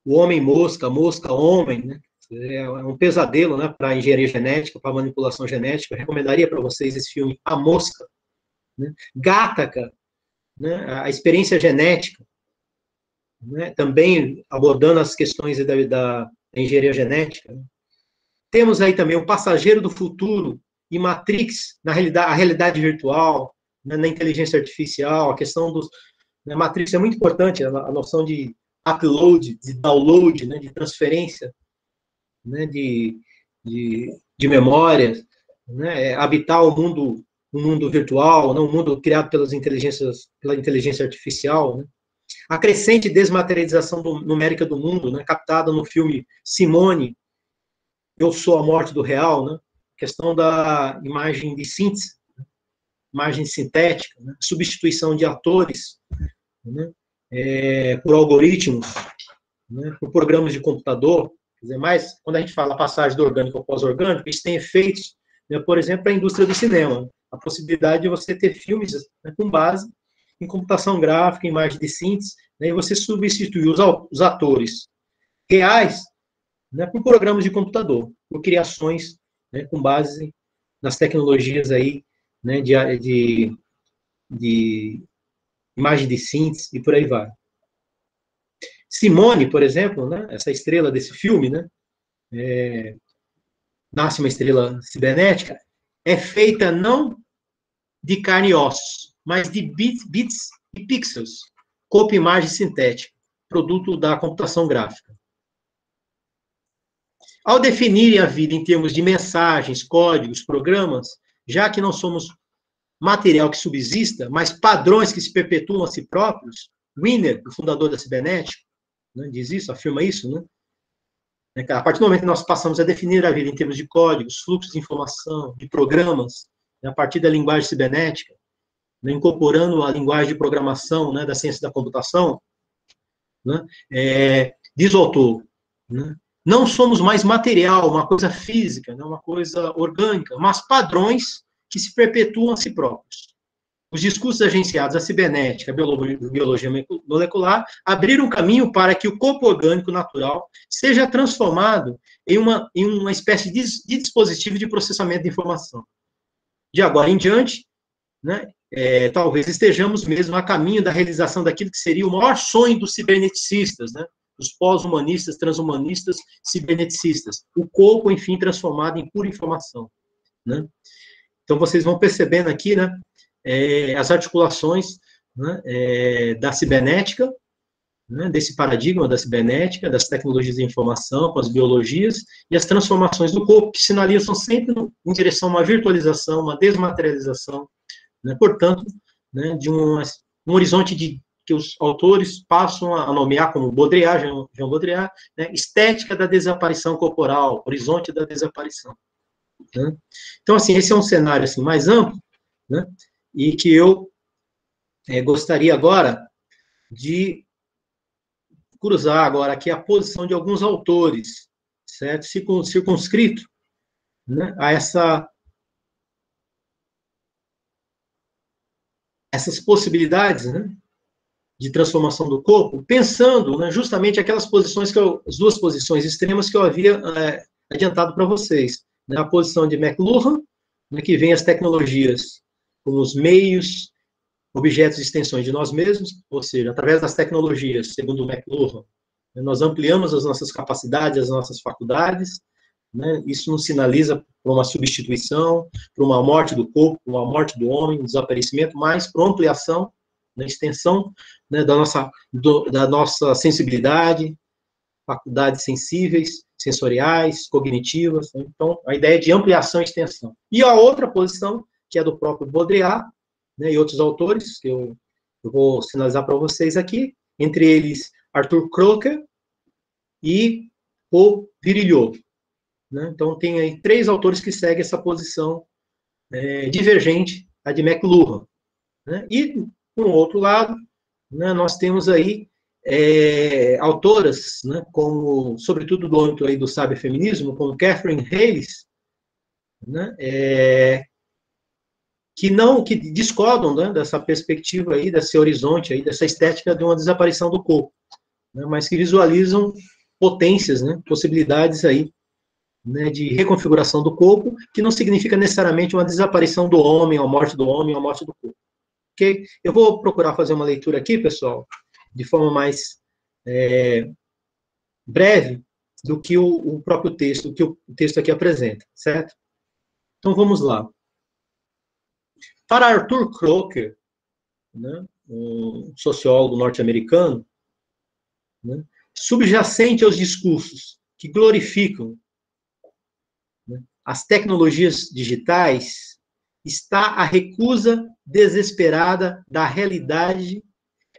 Speaker 2: o homem-mosca, mosca-homem, né? É um pesadelo, né, para a engenharia genética, para a manipulação genética. Eu recomendaria para vocês esse filme, A Mosca, né? Gattaca, né, a experiência genética, né, também abordando as questões da engenharia genética. Né? Temos aí também O Passageiro do Futuro e Matrix, a realidade virtual, né, na inteligência artificial, a questão dos... Né, Matrix é muito importante, a noção de upload, de download, né, de transferência, né, de memórias, né, habitar o mundo virtual, não, um mundo criado pela inteligência artificial, né? A crescente desmaterialização numérica do mundo, né, captada no filme Simone, Eu Sou a Morte do Real, né? Questão da imagem de síntese, né? Imagem sintética, né? Substituição de atores, né? Por algoritmos, né? Por programas de computador. Quer dizer, mas quando a gente fala a passagem do orgânico ao pós-orgânico, isso tem efeitos, né, por exemplo, para a indústria do cinema. A possibilidade de você ter filmes, né, com base em computação gráfica, imagem de síntese, né, e você substituir os atores reais, né, por programas de computador, por criações, né, com base nas tecnologias aí, né, de imagem de síntese e por aí vai. Simone, por exemplo, né, essa estrela desse filme, né, nasce uma estrela cibernética, é feita não de carne e ossos, mas de bits e pixels, corpo imagem sintética, produto da computação gráfica. Ao definirem a vida em termos de mensagens, códigos, programas, já que não somos material que subsista, mas padrões que se perpetuam a si próprios, Wiener, o fundador da cibernética, né, diz isso, afirma isso, né? A partir do momento que nós passamos a definir a vida em termos de códigos, fluxos de informação, de programas, né, a partir da linguagem cibernética, né, incorporando a linguagem de programação, né, da ciência da computação, né, diz o autor, né, não somos mais material, uma coisa física, né, uma coisa orgânica, mas padrões que se perpetuam a si próprios. Os discursos agenciados à cibernética, à biologia molecular, abriram caminho para que o corpo orgânico natural seja transformado em uma espécie de dispositivo de processamento de informação. De agora em diante, né, talvez estejamos mesmo a caminho da realização daquilo que seria o maior sonho dos ciberneticistas, né, dos pós-humanistas, transhumanistas, ciberneticistas. O corpo, enfim, transformado em pura informação. Né? Então, vocês vão percebendo aqui, né, as articulações, né, da cibernética, né, desse paradigma da cibernética, das tecnologias de informação, com as biologias, e as transformações do corpo, que sinalizam sempre em direção a uma virtualização, uma desmaterialização, né, portanto, né, de um horizonte que os autores passam a nomear como Jean Baudrillard, né, estética da desaparição corporal, horizonte da desaparição. Né? Então, assim, esse é um cenário assim, mais amplo, né, e que eu gostaria agora de cruzar agora aqui a posição de alguns autores, certo? Circunscrito, né, a essas possibilidades, né, de transformação do corpo, pensando, né, justamente aquelas posições as duas posições extremas que eu havia adiantado para vocês, né, a posição de McLuhan, né, que vem as tecnologias como os meios, objetos e extensões de nós mesmos, ou seja, através das tecnologias, segundo o McLuhan, né, nós ampliamos as nossas capacidades, as nossas faculdades, né, isso nos sinaliza para uma substituição, para uma morte do corpo, uma morte do homem, um desaparecimento, mas para ampliação, né, extensão, né, da nossa sensibilidade, faculdades sensíveis, sensoriais, cognitivas. Né? Então, a ideia de ampliação e extensão. E a outra posição, que é do próprio Baudrillard, né, e outros autores, que eu vou sinalizar para vocês aqui, entre eles Arthur Crocker e Paul Virilio. Né? Então, tem aí 3 autores que seguem essa posição divergente à de McLuhan. Né? E, por outro lado, né, nós temos aí autoras, né, como, sobretudo do âmbito aí do cyberfeminismo, como Catherine Hayes, né, que discordam, né, dessa perspectiva aí, desse horizonte aí, dessa estética de uma desaparição do corpo, né, mas que visualizam potências, né, possibilidades aí, né, de reconfiguração do corpo, que não significa necessariamente uma desaparição do homem, a morte do homem, a morte do corpo. Ok? Eu vou procurar fazer uma leitura aqui, pessoal, de forma mais breve do que o próprio texto, do que o texto aqui apresenta, certo? Então, vamos lá. Para Arthur Crocker, né, um sociólogo norte-americano, né, subjacente aos discursos que glorificam, né, as tecnologias digitais, está a recusa desesperada da realidade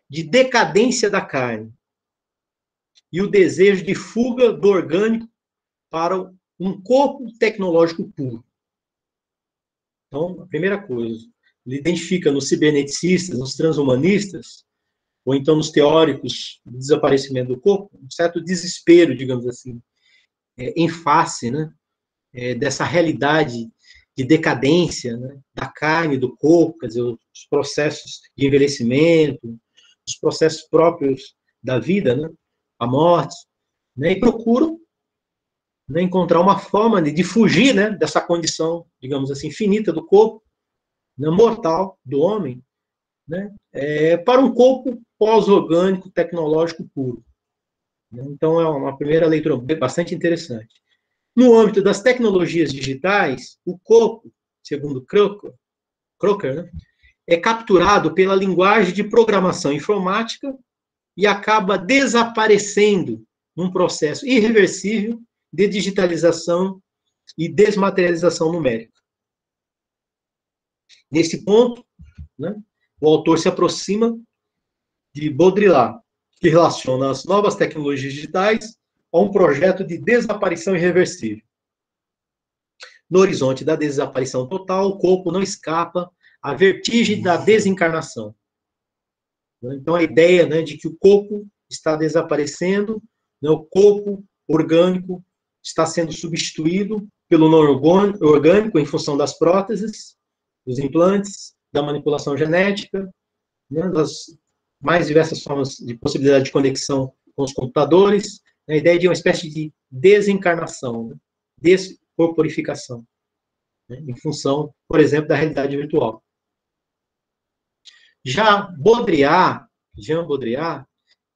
Speaker 2: de decadência da carne e o desejo de fuga do orgânico para um corpo tecnológico puro. Então, a primeira coisa, ele identifica nos ciberneticistas, nos transhumanistas, ou então nos teóricos do desaparecimento do corpo, um certo desespero, digamos assim, em face, né, dessa realidade de decadência, né, da carne, do corpo, quer dizer, os processos de envelhecimento, os processos próprios da vida, né, a morte, né, e procuram, né, encontrar uma forma de fugir, né, dessa condição, digamos assim, finita do corpo, né, mortal do homem, né, para um corpo pós-orgânico, tecnológico puro. Então, é uma primeira leitura bastante interessante. No âmbito das tecnologias digitais, o corpo, segundo Crocker, né, é capturado pela linguagem de programação informática e acaba desaparecendo num processo irreversível de digitalização e desmaterialização numérica. Nesse ponto, né, o autor se aproxima de Baudrillard, que relaciona as novas tecnologias digitais a um projeto de desaparição irreversível. No horizonte da desaparição total, o corpo não escapa à vertigem da desencarnação. Então, a ideia, né, de que o corpo está desaparecendo, né, o corpo orgânico está sendo substituído pelo não orgânico em função das próteses, dos implantes, da manipulação genética, né, das mais diversas formas de possibilidade de conexão com os computadores, né, a ideia de uma espécie de desencarnação, né, descorporificação, né, em função, por exemplo, da realidade virtual. Já Jean Baudrillard,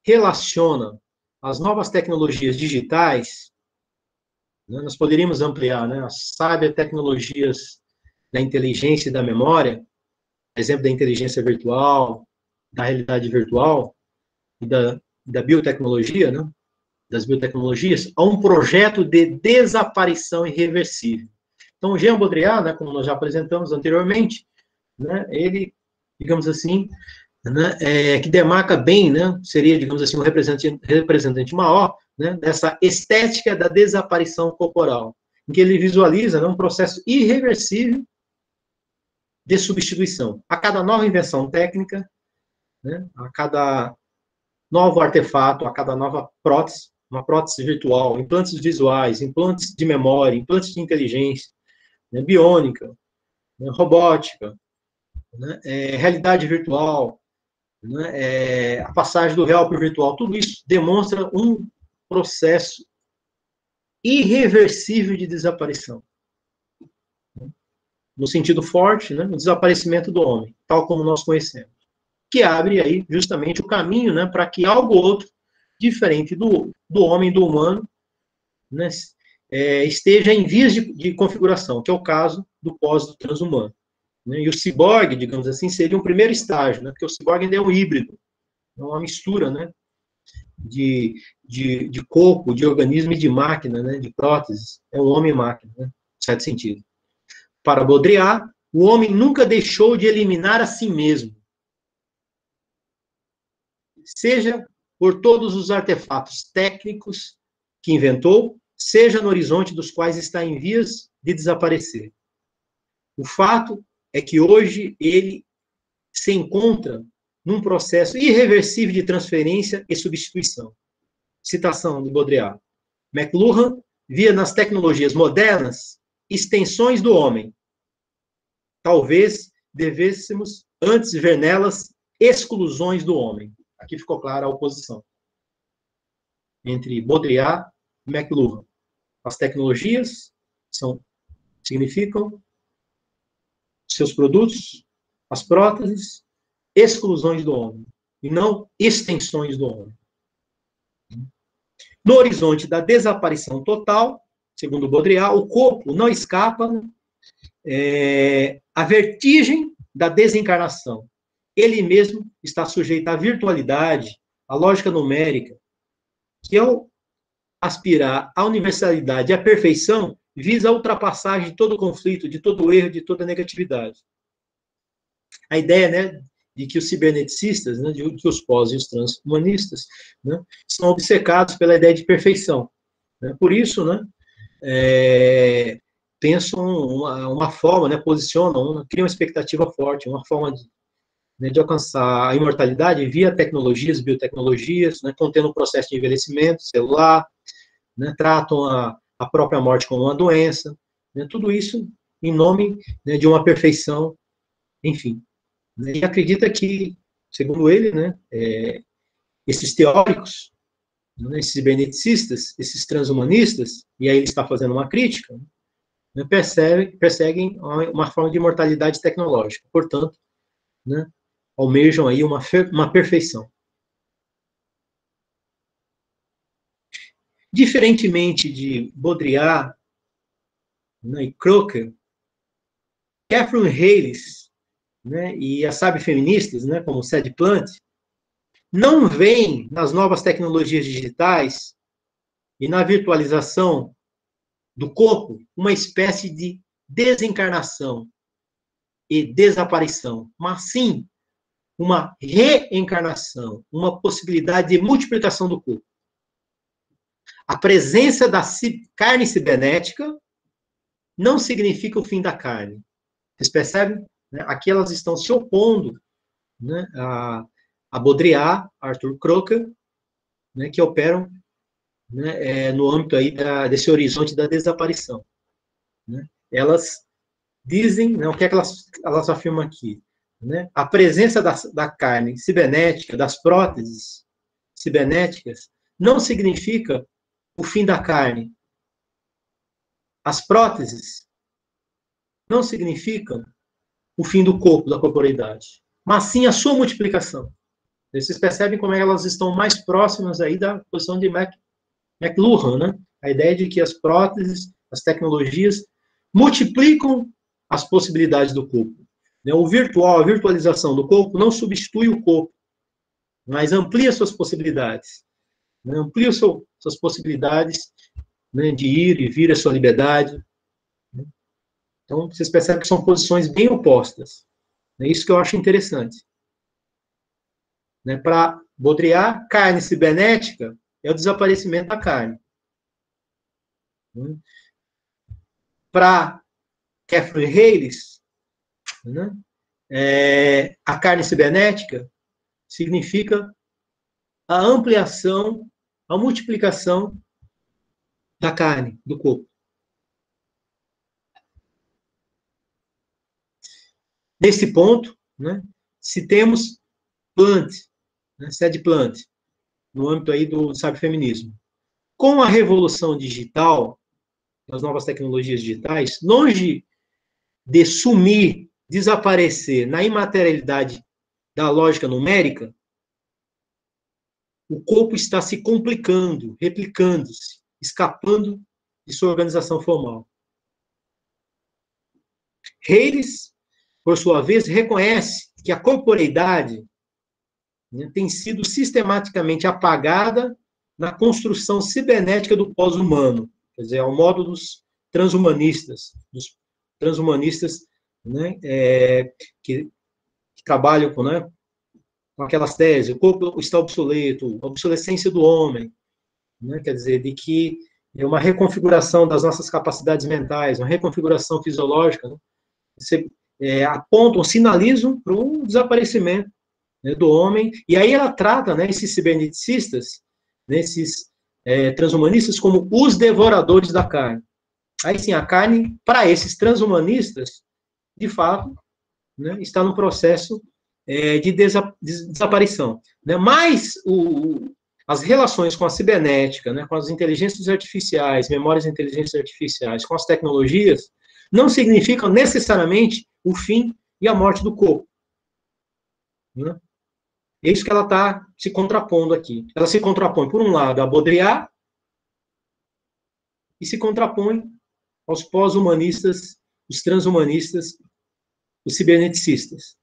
Speaker 2: relaciona as novas tecnologias digitais, né, nós poderíamos ampliar, né, as cybertecnologias da inteligência e da memória, exemplo da inteligência virtual, da realidade virtual e da biotecnologia, né, das biotecnologias, a um projeto de desaparição irreversível. Então, Jean Baudrillard, né, como nós já apresentamos anteriormente, né, ele, digamos assim, né, que demarca bem, né, seria, digamos assim, um representante maior, né, dessa estética da desaparição corporal, em que ele visualiza, né, um processo irreversível de substituição. A cada nova invenção técnica, né, a cada novo artefato, a cada nova prótese, uma prótese virtual, implantes visuais, implantes de memória, implantes de inteligência, né, biônica, né, robótica, né, realidade virtual, né, a passagem do real para o virtual, tudo isso demonstra um processo irreversível de desaparição. No sentido forte, né, o desaparecimento do homem, tal como nós conhecemos. Que abre aí justamente o caminho, né, para que algo outro, diferente do homem, do humano, né, esteja em vias de configuração, que é o caso do pós do transhumano. Né, e o ciborgue, digamos assim, seria um primeiro estágio, né, porque o ciborgue ainda é um híbrido, é uma mistura, né, de corpo, de organismo e de máquina, né, de próteses. É um homem-máquina, né, em certo sentido. Para Baudrillard, o homem nunca deixou de eliminar a si mesmo, seja por todos os artefatos técnicos que inventou, seja no horizonte dos quais está em vias de desaparecer. O fato é que hoje ele se encontra num processo irreversível de transferência e substituição. Citação de Baudrillard. McLuhan via nas tecnologias modernas extensões do homem. Talvez devêssemos antes ver nelas exclusões do homem. Aqui ficou clara a oposição. entre Baudrillard e McLuhan. As tecnologias significam seus produtos, as próteses, exclusões do homem, e não extensões do homem. No horizonte da desaparição total, segundo Baudrillard, o corpo não escapa à vertigem da desencarnação. Ele mesmo está sujeito à virtualidade, à lógica numérica, que ao aspirar à universalidade e à perfeição, visa a ultrapassagem de todo conflito, de todo erro, de toda negatividade. A ideia, né, de que os ciberneticistas, né, de que os pós e os transhumanistas, né, são obcecados pela ideia de perfeição. Né? Por isso, né, pensam uma forma, né, posicionam, criam uma expectativa forte, uma forma de alcançar a imortalidade via tecnologias, biotecnologias, né, contendo um processo de envelhecimento celular, né, tratam a própria morte como uma doença, né, tudo isso em nome, né, de uma perfeição, enfim. Né, e acredita que, segundo ele, né, esses teóricos, né, esses ciberneticistas, esses transhumanistas, e aí ele está fazendo uma crítica, né, perseguem uma forma de imortalidade tecnológica, portanto, né, almejam aí uma perfeição. Diferentemente de Baudrillard, né, e Crocker, Catherine Hayles, né, e as feministas, né, como Sadie Plant, não veem nas novas tecnologias digitais e na virtualização do corpo uma espécie de desencarnação e desaparição, mas sim uma reencarnação, uma possibilidade de multiplicação do corpo. A presença da carne cibernética não significa o fim da carne. Vocês percebem? Aqui elas estão se opondo, né, a Baudrillard, Arthur Crocker, né, que operam, né, no âmbito aí desse horizonte da desaparição. Né? Elas dizem, né, o que é que elas afirmam aqui? Né? A presença da carne cibernética, das próteses cibernéticas, não significa o fim da carne. As próteses não significam o fim do corpo, da corporeidade, mas sim a sua multiplicação. Vocês percebem como elas estão mais próximas aí da posição de McLuhan, né? A ideia de que as próteses, as tecnologias, multiplicam as possibilidades do corpo. O virtual, a virtualização do corpo não substitui o corpo, mas amplia suas possibilidades. Né? Amplia suas possibilidades, né, de ir e vir, a sua liberdade. Então, vocês percebem que são posições bem opostas. É isso que eu acho interessante. Né? Para Baudrillard, carne cibernética é o desaparecimento da carne. Né? Para Catherine Hayles, né, a carne cibernética significa a ampliação, a multiplicação da carne, do corpo. Nesse ponto, né, se temos Plant, né, Sadie Plant, no âmbito aí do cyberfeminismo. Com a revolução digital, as novas tecnologias digitais, longe de sumir, desaparecer na imaterialidade da lógica numérica, o corpo está se complicando, replicando-se, escapando de sua organização formal. Hayles, por sua vez, reconhece que a corporeidade, né, tem sido sistematicamente apagada na construção cibernética do pós-humano, quer dizer, ao modo dos transhumanistas, né, que trabalham com, né, com aquelas teses, o corpo está obsoleto, a obsolescência do homem, né, quer dizer, de que é uma reconfiguração das nossas capacidades mentais, uma reconfiguração fisiológica, né, apontam, sinalizam para um desaparecimento, né, do homem, e aí ela trata, né, esses ciberneticistas, né, esses transhumanistas, como os devoradores da carne. Aí sim, a carne, para esses transhumanistas, de fato, né, está no processo de desaparição. Né? Mas as relações com a cibernética, né, com as inteligências artificiais, memórias de inteligências artificiais, com as tecnologias, não significam necessariamente o fim e a morte do corpo. Né? É isso que ela está se contrapondo aqui. Ela se contrapõe, por um lado, a Baudrillard e se contrapõe aos pós-humanistas, os transhumanistas, os ciberneticistas.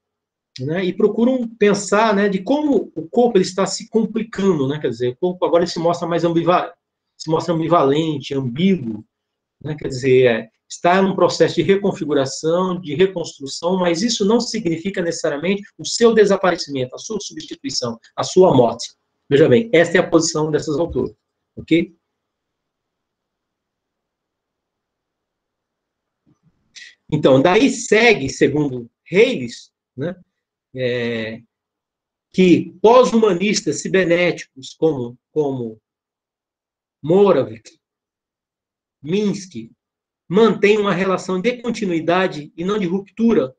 Speaker 2: Né? E procuram pensar, né, de como o corpo ele está se complicando, né? Quer dizer, o corpo agora ele se mostra mais ambivalente, ambíguo, né? Quer dizer, está num processo de reconfiguração, de reconstrução, mas isso não significa necessariamente o seu desaparecimento, a sua substituição, a sua morte. Veja bem, esta é a posição dessas autoras, ok? Então, daí segue, segundo Hayles, né, que pós-humanistas cibernéticos como Moravec, Minsky, mantêm uma relação de continuidade e não de ruptura,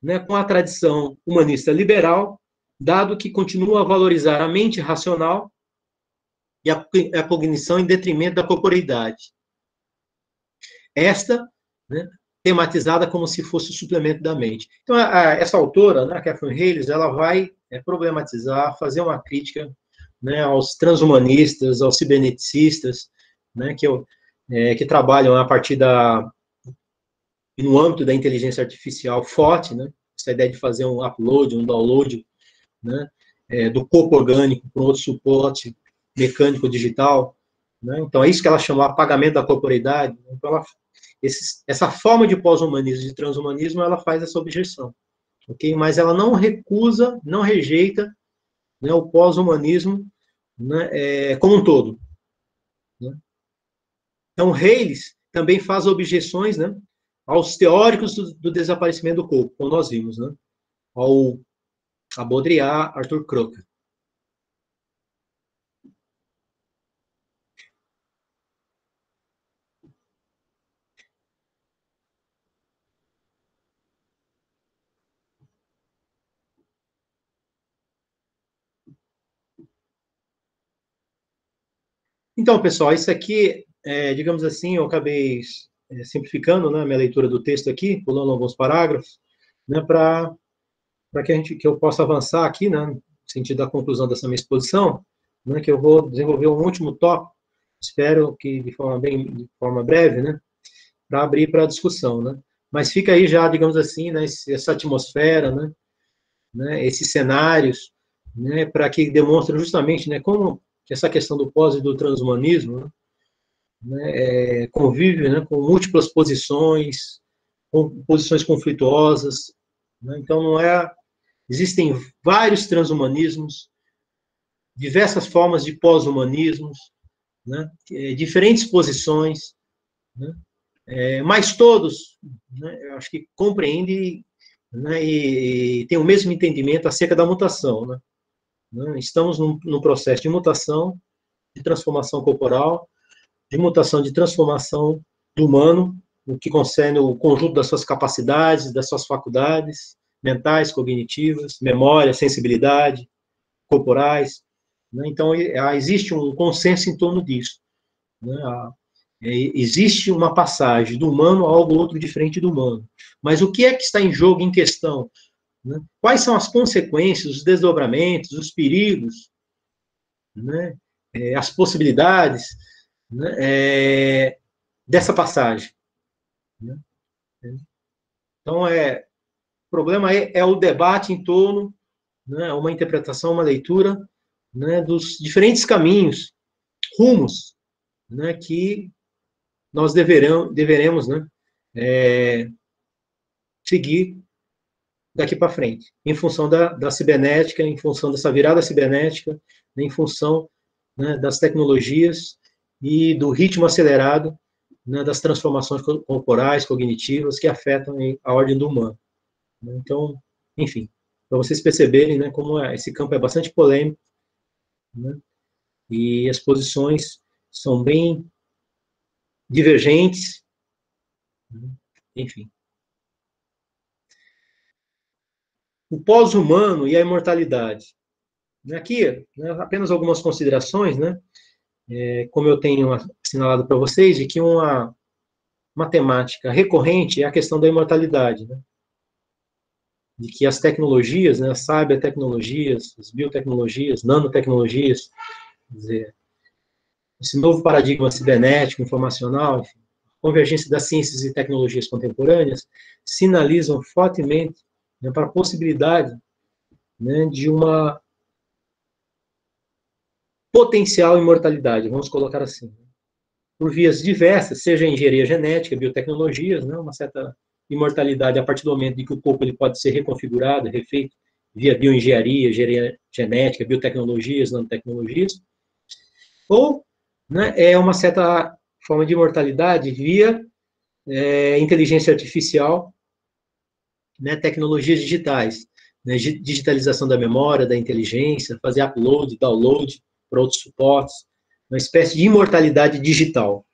Speaker 2: né, com a tradição humanista liberal, dado que continua a valorizar a mente racional e a cognição em detrimento da corporeidade. Esta, né, tematizada como se fosse o suplemento da mente. Então, essa autora, né, Catherine Hayles, ela vai problematizar, fazer uma crítica, né, aos transhumanistas, aos ciberneticistas, né, que trabalham a partir no âmbito da inteligência artificial forte, né, essa ideia de fazer um upload, um download, né, do corpo orgânico para outro suporte mecânico digital, né, então é isso que ela chama de apagamento da corporeidade. Então, essa forma de pós-humanismo e de transhumanismo, ela faz essa objeção, ok? Mas ela não recusa, não rejeita, né, o pós-humanismo, né, como um todo. Né? Então, Hayles também faz objeções, né, aos teóricos do desaparecimento do corpo, como nós vimos, né, a Baudrillard, Arthur Crocker. Então, pessoal, isso aqui, digamos assim, eu acabei simplificando, né, a minha leitura do texto aqui, pulando alguns parágrafos, né, para que eu possa avançar aqui, né, no sentido da conclusão dessa minha exposição, né, que eu vou desenvolver um último tópico, espero que de forma breve, né, para abrir para a discussão, né. Mas fica aí já, digamos assim, né, essa atmosfera, né, esses cenários, né, para que demonstrem justamente, né, como essa questão do pós e do transhumanismo, né, convive, né, com múltiplas posições, com posições conflituosas, né, então não é. Existem vários transhumanismos, diversas formas de pós-humanismos, né, diferentes posições, né, mas todos, né, eu acho que compreendem, né, e têm o mesmo entendimento acerca da mutação. Né, estamos num processo de mutação, de transformação corporal, de mutação, de transformação do humano, no que concerne o conjunto das suas capacidades, das suas faculdades mentais, cognitivas, memória, sensibilidade, corporais. Né? Então, existe um consenso em torno disso. Né? Existe uma passagem do humano a algo outro diferente do humano. Mas o que é que está em jogo, em questão? Né? Quais são as consequências, os desdobramentos, os perigos, né? As possibilidades, né? Dessa passagem? Né? Então, o problema é o debate em torno, né, uma interpretação, uma leitura, né, dos diferentes caminhos, rumos, né, que nós deveremos, né, seguir daqui para frente, em função da cibernética, em função dessa virada cibernética, né, em função, né, das tecnologias e do ritmo acelerado, né, das transformações corporais, cognitivas, que afetam a ordem do humano. Então, enfim, para vocês perceberem, né, como esse campo é bastante polêmico, né, e as posições são bem divergentes, né, enfim. O pós-humano e a imortalidade. Aqui, né, apenas algumas considerações, né? Como eu tenho assinalado para vocês, de que uma temática recorrente é a questão da imortalidade, né? De que as tecnologias, né, as cybertecnologias, as biotecnologias, nanotecnologias, quer dizer, esse novo paradigma cibernético, informacional, enfim, convergência das ciências e tecnologias contemporâneas, sinalizam fortemente, né, para a possibilidade, né, de uma potencial imortalidade, vamos colocar assim, por vias diversas, seja engenharia genética, biotecnologias, né, uma certa imortalidade a partir do momento em que o corpo ele pode ser reconfigurado, refeito via bioengenharia, engenharia genética, biotecnologias, nanotecnologias, ou, né, é uma certa forma de imortalidade via inteligência artificial, né, tecnologias digitais, né, digitalização da memória, da inteligência, fazer upload, download para outros suportes, uma espécie de imortalidade digital.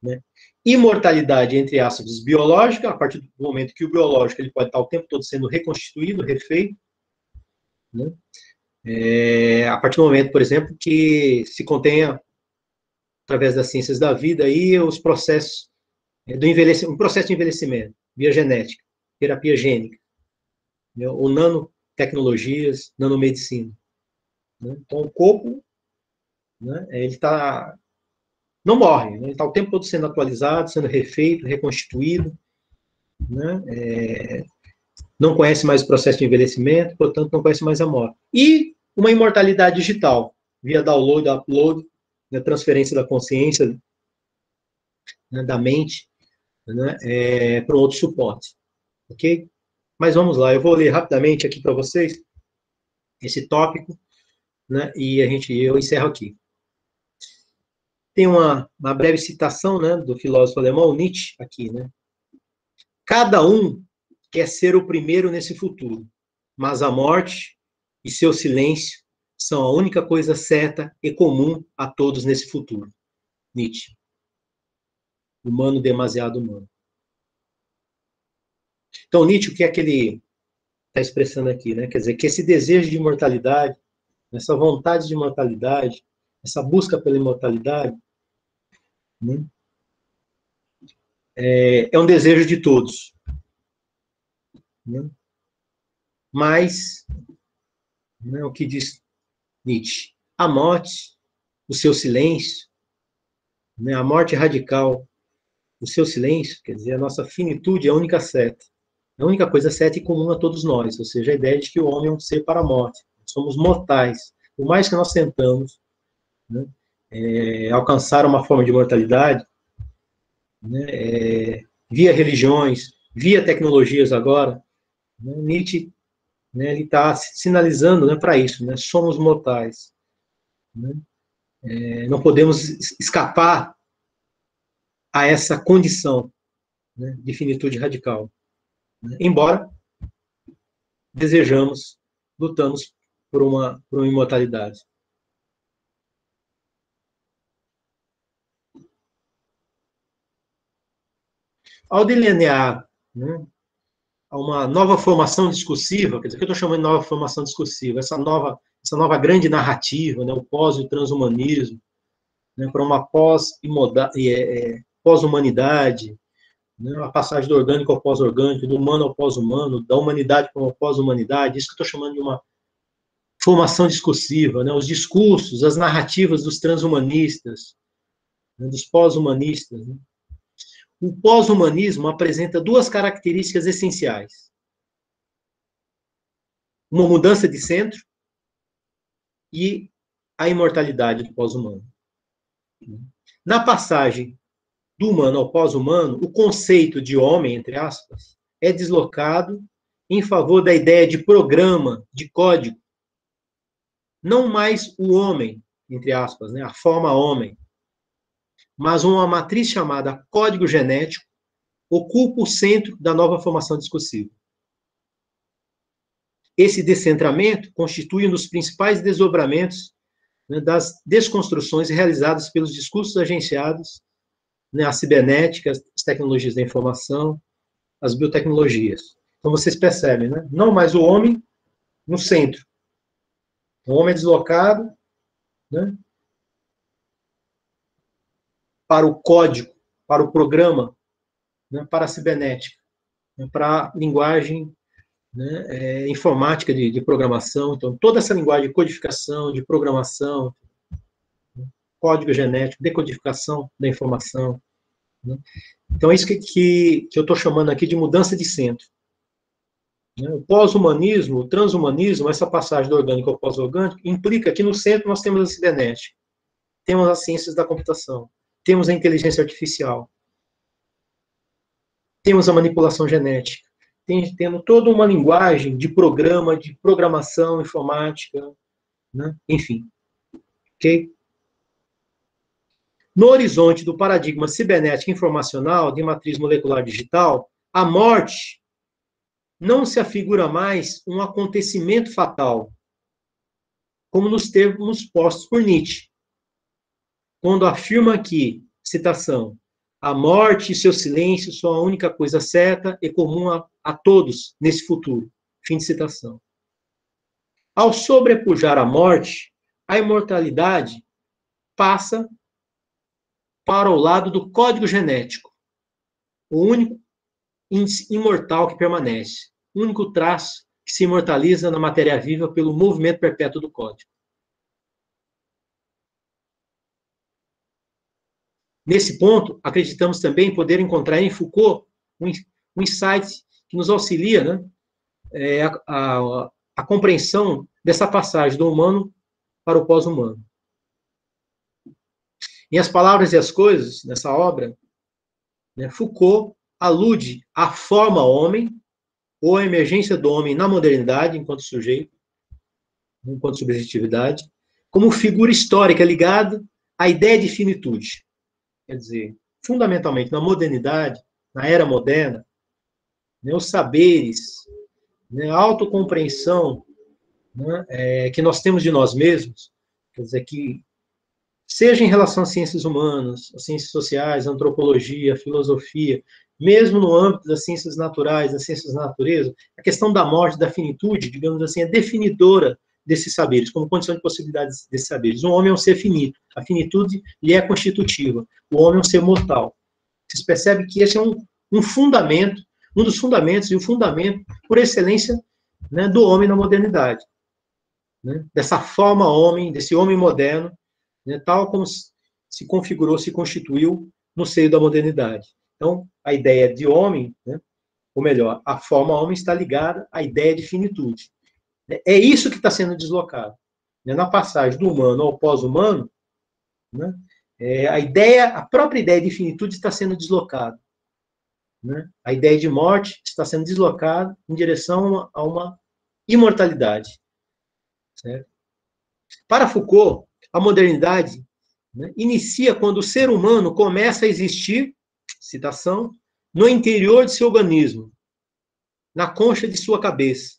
Speaker 2: Né? Imortalidade, entre aspas, biológica, a partir do momento que o biológico ele pode estar o tempo todo sendo reconstituído, refeito, né? A partir do momento, por exemplo, que se contenha, através das ciências da vida, aí, os processos do envelhecimento, um processo de envelhecimento, via genética, terapia gênica, né? Ou nanotecnologias, nanomedicina. Né? Então, o corpo, né, ele não morre, né? Ele está o tempo todo sendo atualizado, sendo refeito, reconstituído, né? Não conhece mais o processo de envelhecimento, portanto, não conhece mais a morte. E uma imortalidade digital, via download, upload, né, transferência da consciência, né, da mente, né, para outro suporte. Ok? Mas vamos lá, eu vou ler rapidamente aqui para vocês esse tópico, né, e eu encerro aqui. Tem uma breve citação, né, do filósofo alemão Nietzsche aqui, né? Cada um quer ser o primeiro nesse futuro, mas a morte e seu silêncio são a única coisa certa e comum a todos nesse futuro. Nietzsche. Humano demasiado humano. Então, Nietzsche, o que é que ele está expressando aqui, né? Quer dizer, que esse desejo de imortalidade, essa vontade de imortalidade, essa busca pela imortalidade, né, é um desejo de todos. Né? Mas, né, o que diz Nietzsche? A morte, o seu silêncio, né, a morte radical, o seu silêncio, quer dizer, a nossa finitude é a única certa. É a única coisa certa e comum a todos nós, ou seja, a ideia de que o homem é um ser para a morte. Somos mortais. Por mais que nós tentamos, né, alcançar uma forma de mortalidade, né, via religiões, via tecnologias agora, né, Nietzsche, né, ele está sinalizando, né, para isso, né, somos mortais. Né, não podemos escapar a essa condição, né, de finitude radical. Né, embora desejamos, lutamos por uma imortalidade. Ao delinear, né, uma nova formação discursiva, quer dizer, o que eu estou chamando de nova formação discursiva, essa nova grande narrativa, né, o pós e o transhumanismo, né, para uma pós-humanidade, né, a passagem do orgânico ao pós-orgânico, do humano ao pós-humano, da humanidade para uma pós-humanidade, isso que eu estou chamando de uma formação discursiva, né, os discursos, as narrativas dos transhumanistas, né, dos pós-humanistas. Né. O pós-humanismo apresenta duas características essenciais. Uma mudança de centro e a imortalidade do pós-humano. Na passagem do humano ao pós-humano, o conceito de homem, entre aspas, é deslocado em favor da ideia de programa, de código. Não mais o homem, entre aspas, né, a forma homem, mas uma matriz chamada código genético ocupa o centro da nova formação discursiva. Esse descentramento constitui um dos principais desdobramentos, né, das desconstruções realizadas pelos discursos agenciados, né, a cibernética, as tecnologias da informação, as biotecnologias. Então, vocês percebem, né? Não mais o homem no centro, O homem é deslocado, né, para o código, para o programa, né, para a cibernética, né, para a linguagem, né, informática de programação. Então, toda essa linguagem de codificação, de programação, código genético, decodificação da informação, né? Então, é isso que eu estou chamando aqui de mudança de centro. O pós-humanismo, o transhumanismo, essa passagem do orgânico ao pós-orgânico, implica que no centro nós temos a cibernética, temos as ciências da computação, temos a inteligência artificial, temos a manipulação genética, tendo toda uma linguagem de programa, de programação informática, né? Enfim. Ok? No horizonte do paradigma cibernético informacional de matriz molecular digital, a morte não se afigura mais um acontecimento fatal, como nos termos postos por Nietzsche, quando afirma que, citação, a morte e seu silêncio são a única coisa certa e comum a todos nesse futuro. Fim de citação. Ao sobrepujar a morte, a imortalidade passa para o lado do código genético, o único índice imortal que permanece, o único traço que se imortaliza na matéria viva pelo movimento perpétuo do código. Nesse ponto, acreditamos também poder encontrar em Foucault um insight que nos auxilia, né, a compreensão dessa passagem do humano para o pós-humano. Em As Palavras e as Coisas, nessa obra, né, Foucault alude à forma homem, ou à emergência do homem na modernidade, enquanto sujeito, enquanto subjetividade, como figura histórica ligada à ideia de finitude. Quer dizer, fundamentalmente, na modernidade, na era moderna, né, os saberes, né, a autocompreensão, né, que nós temos de nós mesmos, quer dizer, que seja em relação às ciências humanas, às ciências sociais, à antropologia, à filosofia, mesmo no âmbito das ciências naturais, das ciências da natureza, a questão da morte, da finitude, digamos assim, é definidora desses saberes, como condição de possibilidades desses saberes. O homem é um ser finito, a finitude lhe é constitutiva, o homem é um ser mortal. Vocês percebem que esse é um fundamento, um dos fundamentos, e o fundamento, por excelência, né, do homem na modernidade. Né, dessa forma homem, desse homem moderno, né, tal como se configurou, se constituiu no seio da modernidade. Então, a ideia de homem, né, ou melhor, a forma homem está ligada à ideia de finitude. É isso que está sendo deslocado. Na passagem do humano ao pós-humano, né, a própria ideia de finitude está sendo deslocada. Né? A ideia de morte está sendo deslocada em direção a uma imortalidade. Certo? Para Foucault, a modernidade, né, inicia quando o ser humano começa a existir, citação, no interior de seu organismo, na concha de sua cabeça,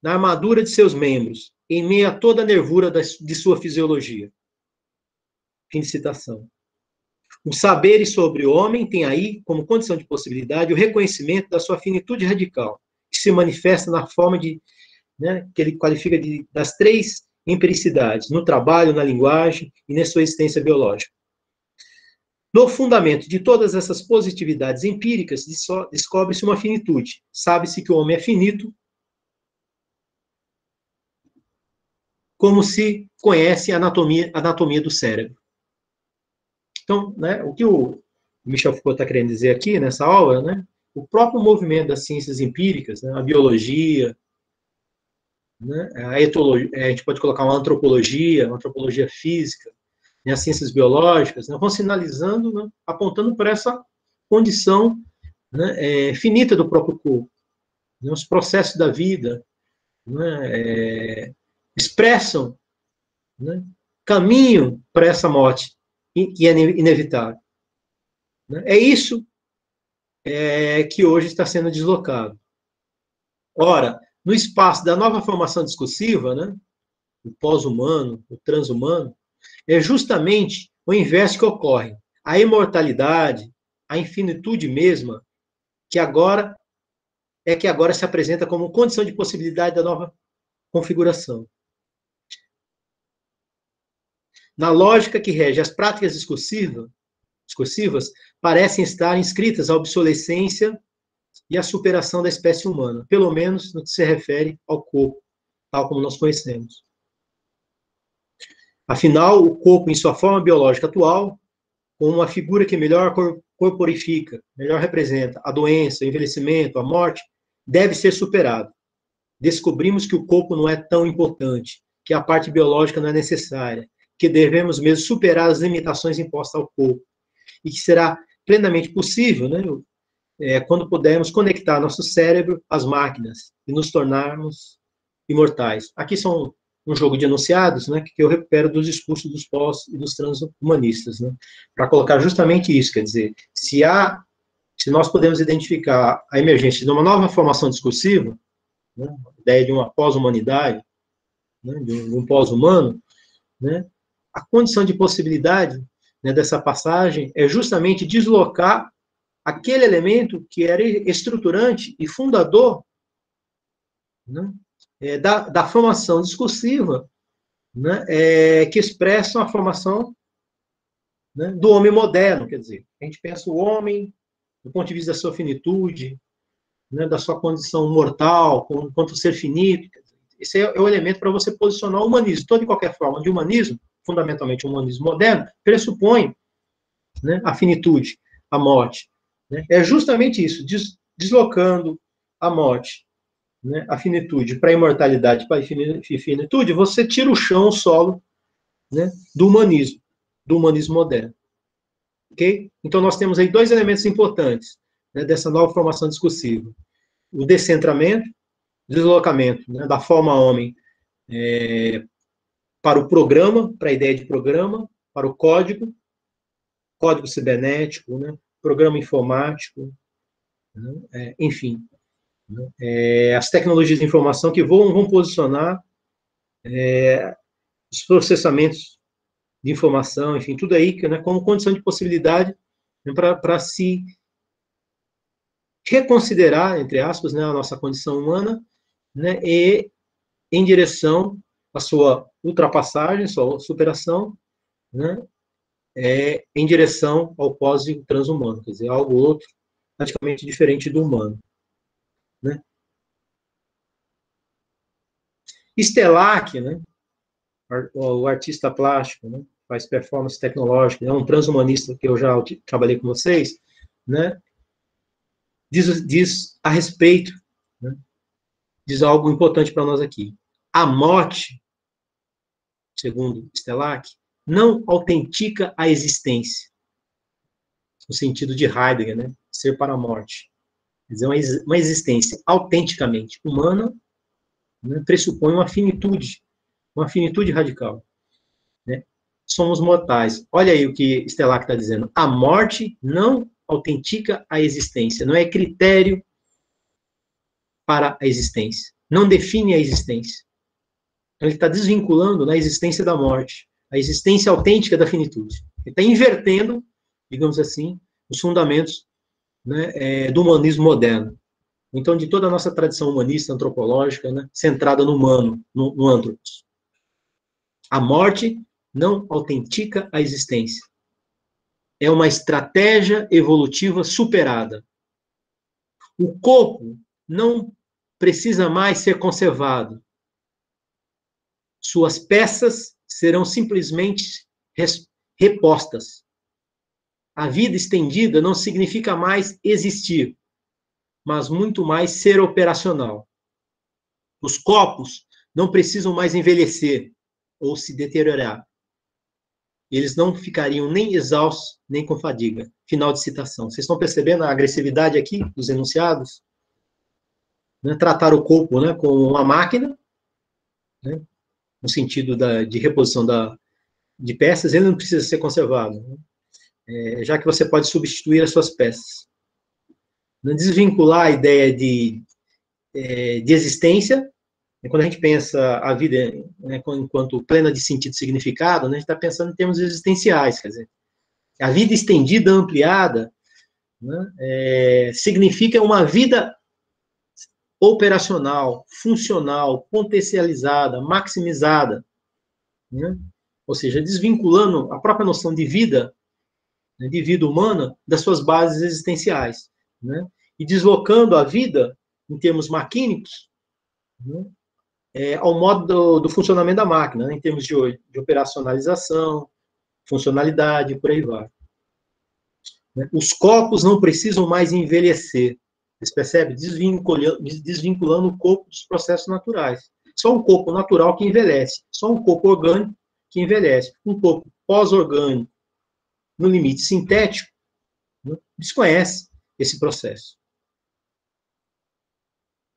Speaker 2: na armadura de seus membros, em meio a toda a nervura de sua fisiologia. Fim de citação. Os saberes sobre o homem tem aí, como condição de possibilidade, o reconhecimento da sua finitude radical, que se manifesta na forma de, né, que ele qualifica das três empiricidades, no trabalho, na linguagem e na sua existência biológica. No fundamento de todas essas positividades empíricas, descobre-se uma finitude. Sabe-se que o homem é finito, como se conhece a anatomia do cérebro. Então, né, o que o Michel Foucault está querendo dizer aqui, nessa obra, né, o próprio movimento das ciências empíricas, né, a biologia, né, a etologia, a gente pode colocar uma antropologia física, né, as ciências biológicas, né, vão sinalizando, né, apontando para essa condição, né, finita do próprio corpo. Né, os processos da vida, né, expressam, né, caminho para essa morte, que é inevitável. Né? É isso que hoje está sendo deslocado. Ora, no espaço da nova formação discursiva, né, o pós-humano, o transhumano, é justamente o inverso que ocorre. A imortalidade, a infinitude mesma, que agora se apresenta como condição de possibilidade da nova configuração. na lógica que rege as práticas discursivas, parecem estar inscritas a obsolescência e a superação da espécie humana, pelo menos no que se refere ao corpo, tal como nós conhecemos. Afinal, o corpo, em sua forma biológica atual, como uma figura que melhor corporifica, melhor representa a doença, o envelhecimento, a morte, deve ser superado. Descobrimos que o corpo não é tão importante, que a parte biológica não é necessária, que devemos mesmo superar as limitações impostas ao corpo, e que será plenamente possível, né, quando pudermos conectar nosso cérebro às máquinas e nos tornarmos imortais. Aqui são um jogo de enunciados, né, que eu recupero dos discursos dos pós e dos transhumanistas, né, para colocar justamente isso, quer dizer, se nós podemos identificar a emergência de uma nova formação discursiva, né, a ideia de uma pós-humanidade, né, de um pós-humano, né, a condição de possibilidade, né, dessa passagem é justamente deslocar aquele elemento que era estruturante e fundador, né, da formação discursiva, né, que expressa a formação, né, do homem moderno, quer dizer, a gente pensa o homem do ponto de vista da sua finitude, né, da sua condição mortal, quanto ser finito. Esse é o elemento para você posicionar o humanismo. Toda e qualquer forma de humanismo, fundamentalmente o humanismo moderno, pressupõe, né, a finitude, a morte. Né? É justamente isso, deslocando a morte, né, a finitude para a imortalidade, para a finitude, você tira o chão, o solo, né, do humanismo moderno. Ok? Então, nós temos aí dois elementos importantes, né, dessa nova formação discursiva. O descentramento, deslocamento, né, da forma homem para o programa, para a ideia de programa, para o código cibernético, né, programa informático, né, enfim. Né, as tecnologias de informação que vão posicionar os processamentos de informação, enfim, tudo aí, né, como condição de possibilidade, né, para se reconsiderar, entre aspas, né, a nossa condição humana, né, e em direção à sua ultrapassagem, sua superação, né, em direção ao pós-transhumano, quer dizer, algo outro, praticamente diferente do humano. Né? Stellack, né, o artista plástico, né, faz performance tecnológica, é um transhumanista que eu já trabalhei com vocês, né, diz a respeito, né, diz algo importante para nós aqui. A morte, segundo Stellack, não autentica a existência, no sentido de Heidegger, né, ser para a morte. Quer dizer, uma existência autenticamente humana, né, pressupõe uma finitude radical. Né? Somos mortais. Olha aí o que Stellack está dizendo. A morte não autentica a existência, não é critério para a existência, não define a existência. Ele está desvinculando, né, a existência da morte, a existência autêntica da finitude. Ele está invertendo, digamos assim, os fundamentos, né, do humanismo moderno. Então, de toda a nossa tradição humanista, antropológica, né, centrada no humano, no antropos. A morte não autentica a existência. É uma estratégia evolutiva superada. O corpo não precisa mais ser conservado. Suas peças serão simplesmente repostas. A vida estendida não significa mais existir, mas muito mais ser operacional. Os corpos não precisam mais envelhecer ou se deteriorar. Eles não ficariam nem exaustos, nem com fadiga. Final de citação. Vocês estão percebendo a agressividade aqui dos enunciados? Né? Tratar o corpo, né, como uma máquina, né, no sentido de reposição de peças, ele não precisa ser conservado, né? Já que você pode substituir as suas peças. Não desvincular a ideia de existência. Quando a gente pensa a vida, né, enquanto plena de sentido e significado, né, a gente está pensando em termos existenciais, quer dizer, a vida estendida, ampliada, né, significa uma vida operacional, funcional, potencializada, maximizada, né, ou seja, desvinculando a própria noção de vida, né, de vida humana, das suas bases existenciais, né, e deslocando a vida, em termos maquínicos, né, ao modo do funcionamento da máquina, né, em termos de operacionalização, funcionalidade, por aí vai. Né. Os corpos não precisam mais envelhecer, vocês percebem? Desvinculando o corpo dos processos naturais. Só um corpo natural que envelhece, só um corpo orgânico que envelhece. Um corpo pós-orgânico, no limite sintético, né, desconhece esse processo.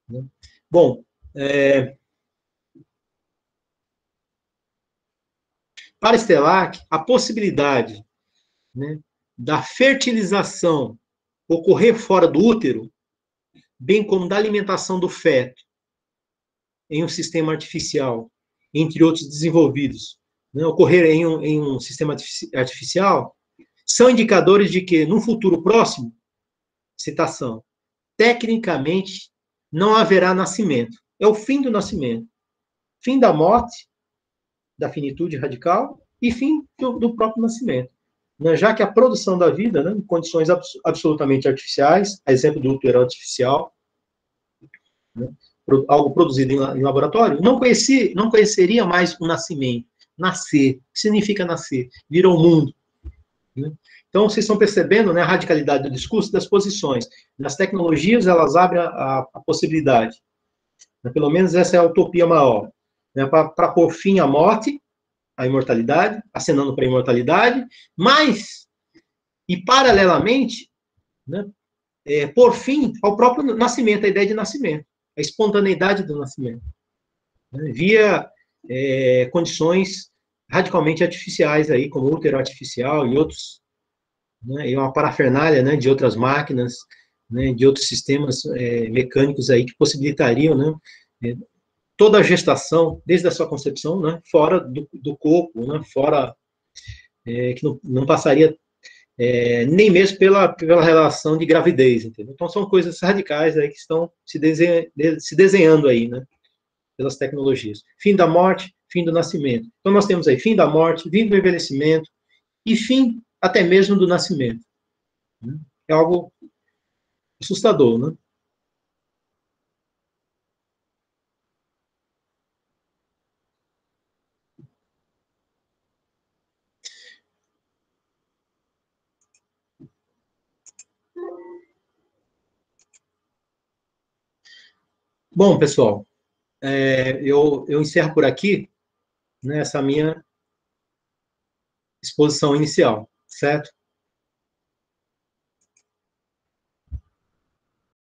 Speaker 2: Né? Bom, para Stellac, a possibilidade, né, da fertilização ocorrer fora do útero, bem como da alimentação do feto em um sistema artificial, entre outros desenvolvidos, né, ocorrer em um sistema artificial, são indicadores de que, num futuro próximo, citação, tecnicamente, não haverá nascimento. É o fim do nascimento. Fim da morte, da finitude radical, e fim do próprio nascimento. Né, já que a produção da vida, né, em condições absolutamente artificiais, a exemplo do útero artificial, né, algo produzido em laboratório, não conheceria mais o nascimento. Nascer. O que significa nascer? Vir ao mundo. Né? Então, vocês estão percebendo, né, a radicalidade do discurso das posições. Nas tecnologias, elas abrem a possibilidade. Né, pelo menos essa é a utopia maior. Né, para pôr fim à morte, à imortalidade, acenando para a imortalidade, mas, e paralelamente, né, por fim ao próprio nascimento, a ideia de nascimento, a espontaneidade do nascimento, né, via condições radicalmente artificiais, aí, como o útero artificial e outros, né, e uma parafernália, né, de outras máquinas, né, de outros sistemas mecânicos aí que possibilitariam, né, toda a gestação, desde a sua concepção, né, fora do corpo, né, fora, que não passaria nem mesmo pela relação de gravidez, entendeu? Então, são coisas radicais aí que estão se desenhando aí, né, pelas tecnologias. Fim da morte, fim do nascimento. Então, nós temos aí fim da morte, fim do envelhecimento e fim até mesmo do nascimento. É algo assustador, né? Bom, pessoal, eu encerro por aqui, né, essa minha exposição inicial, certo?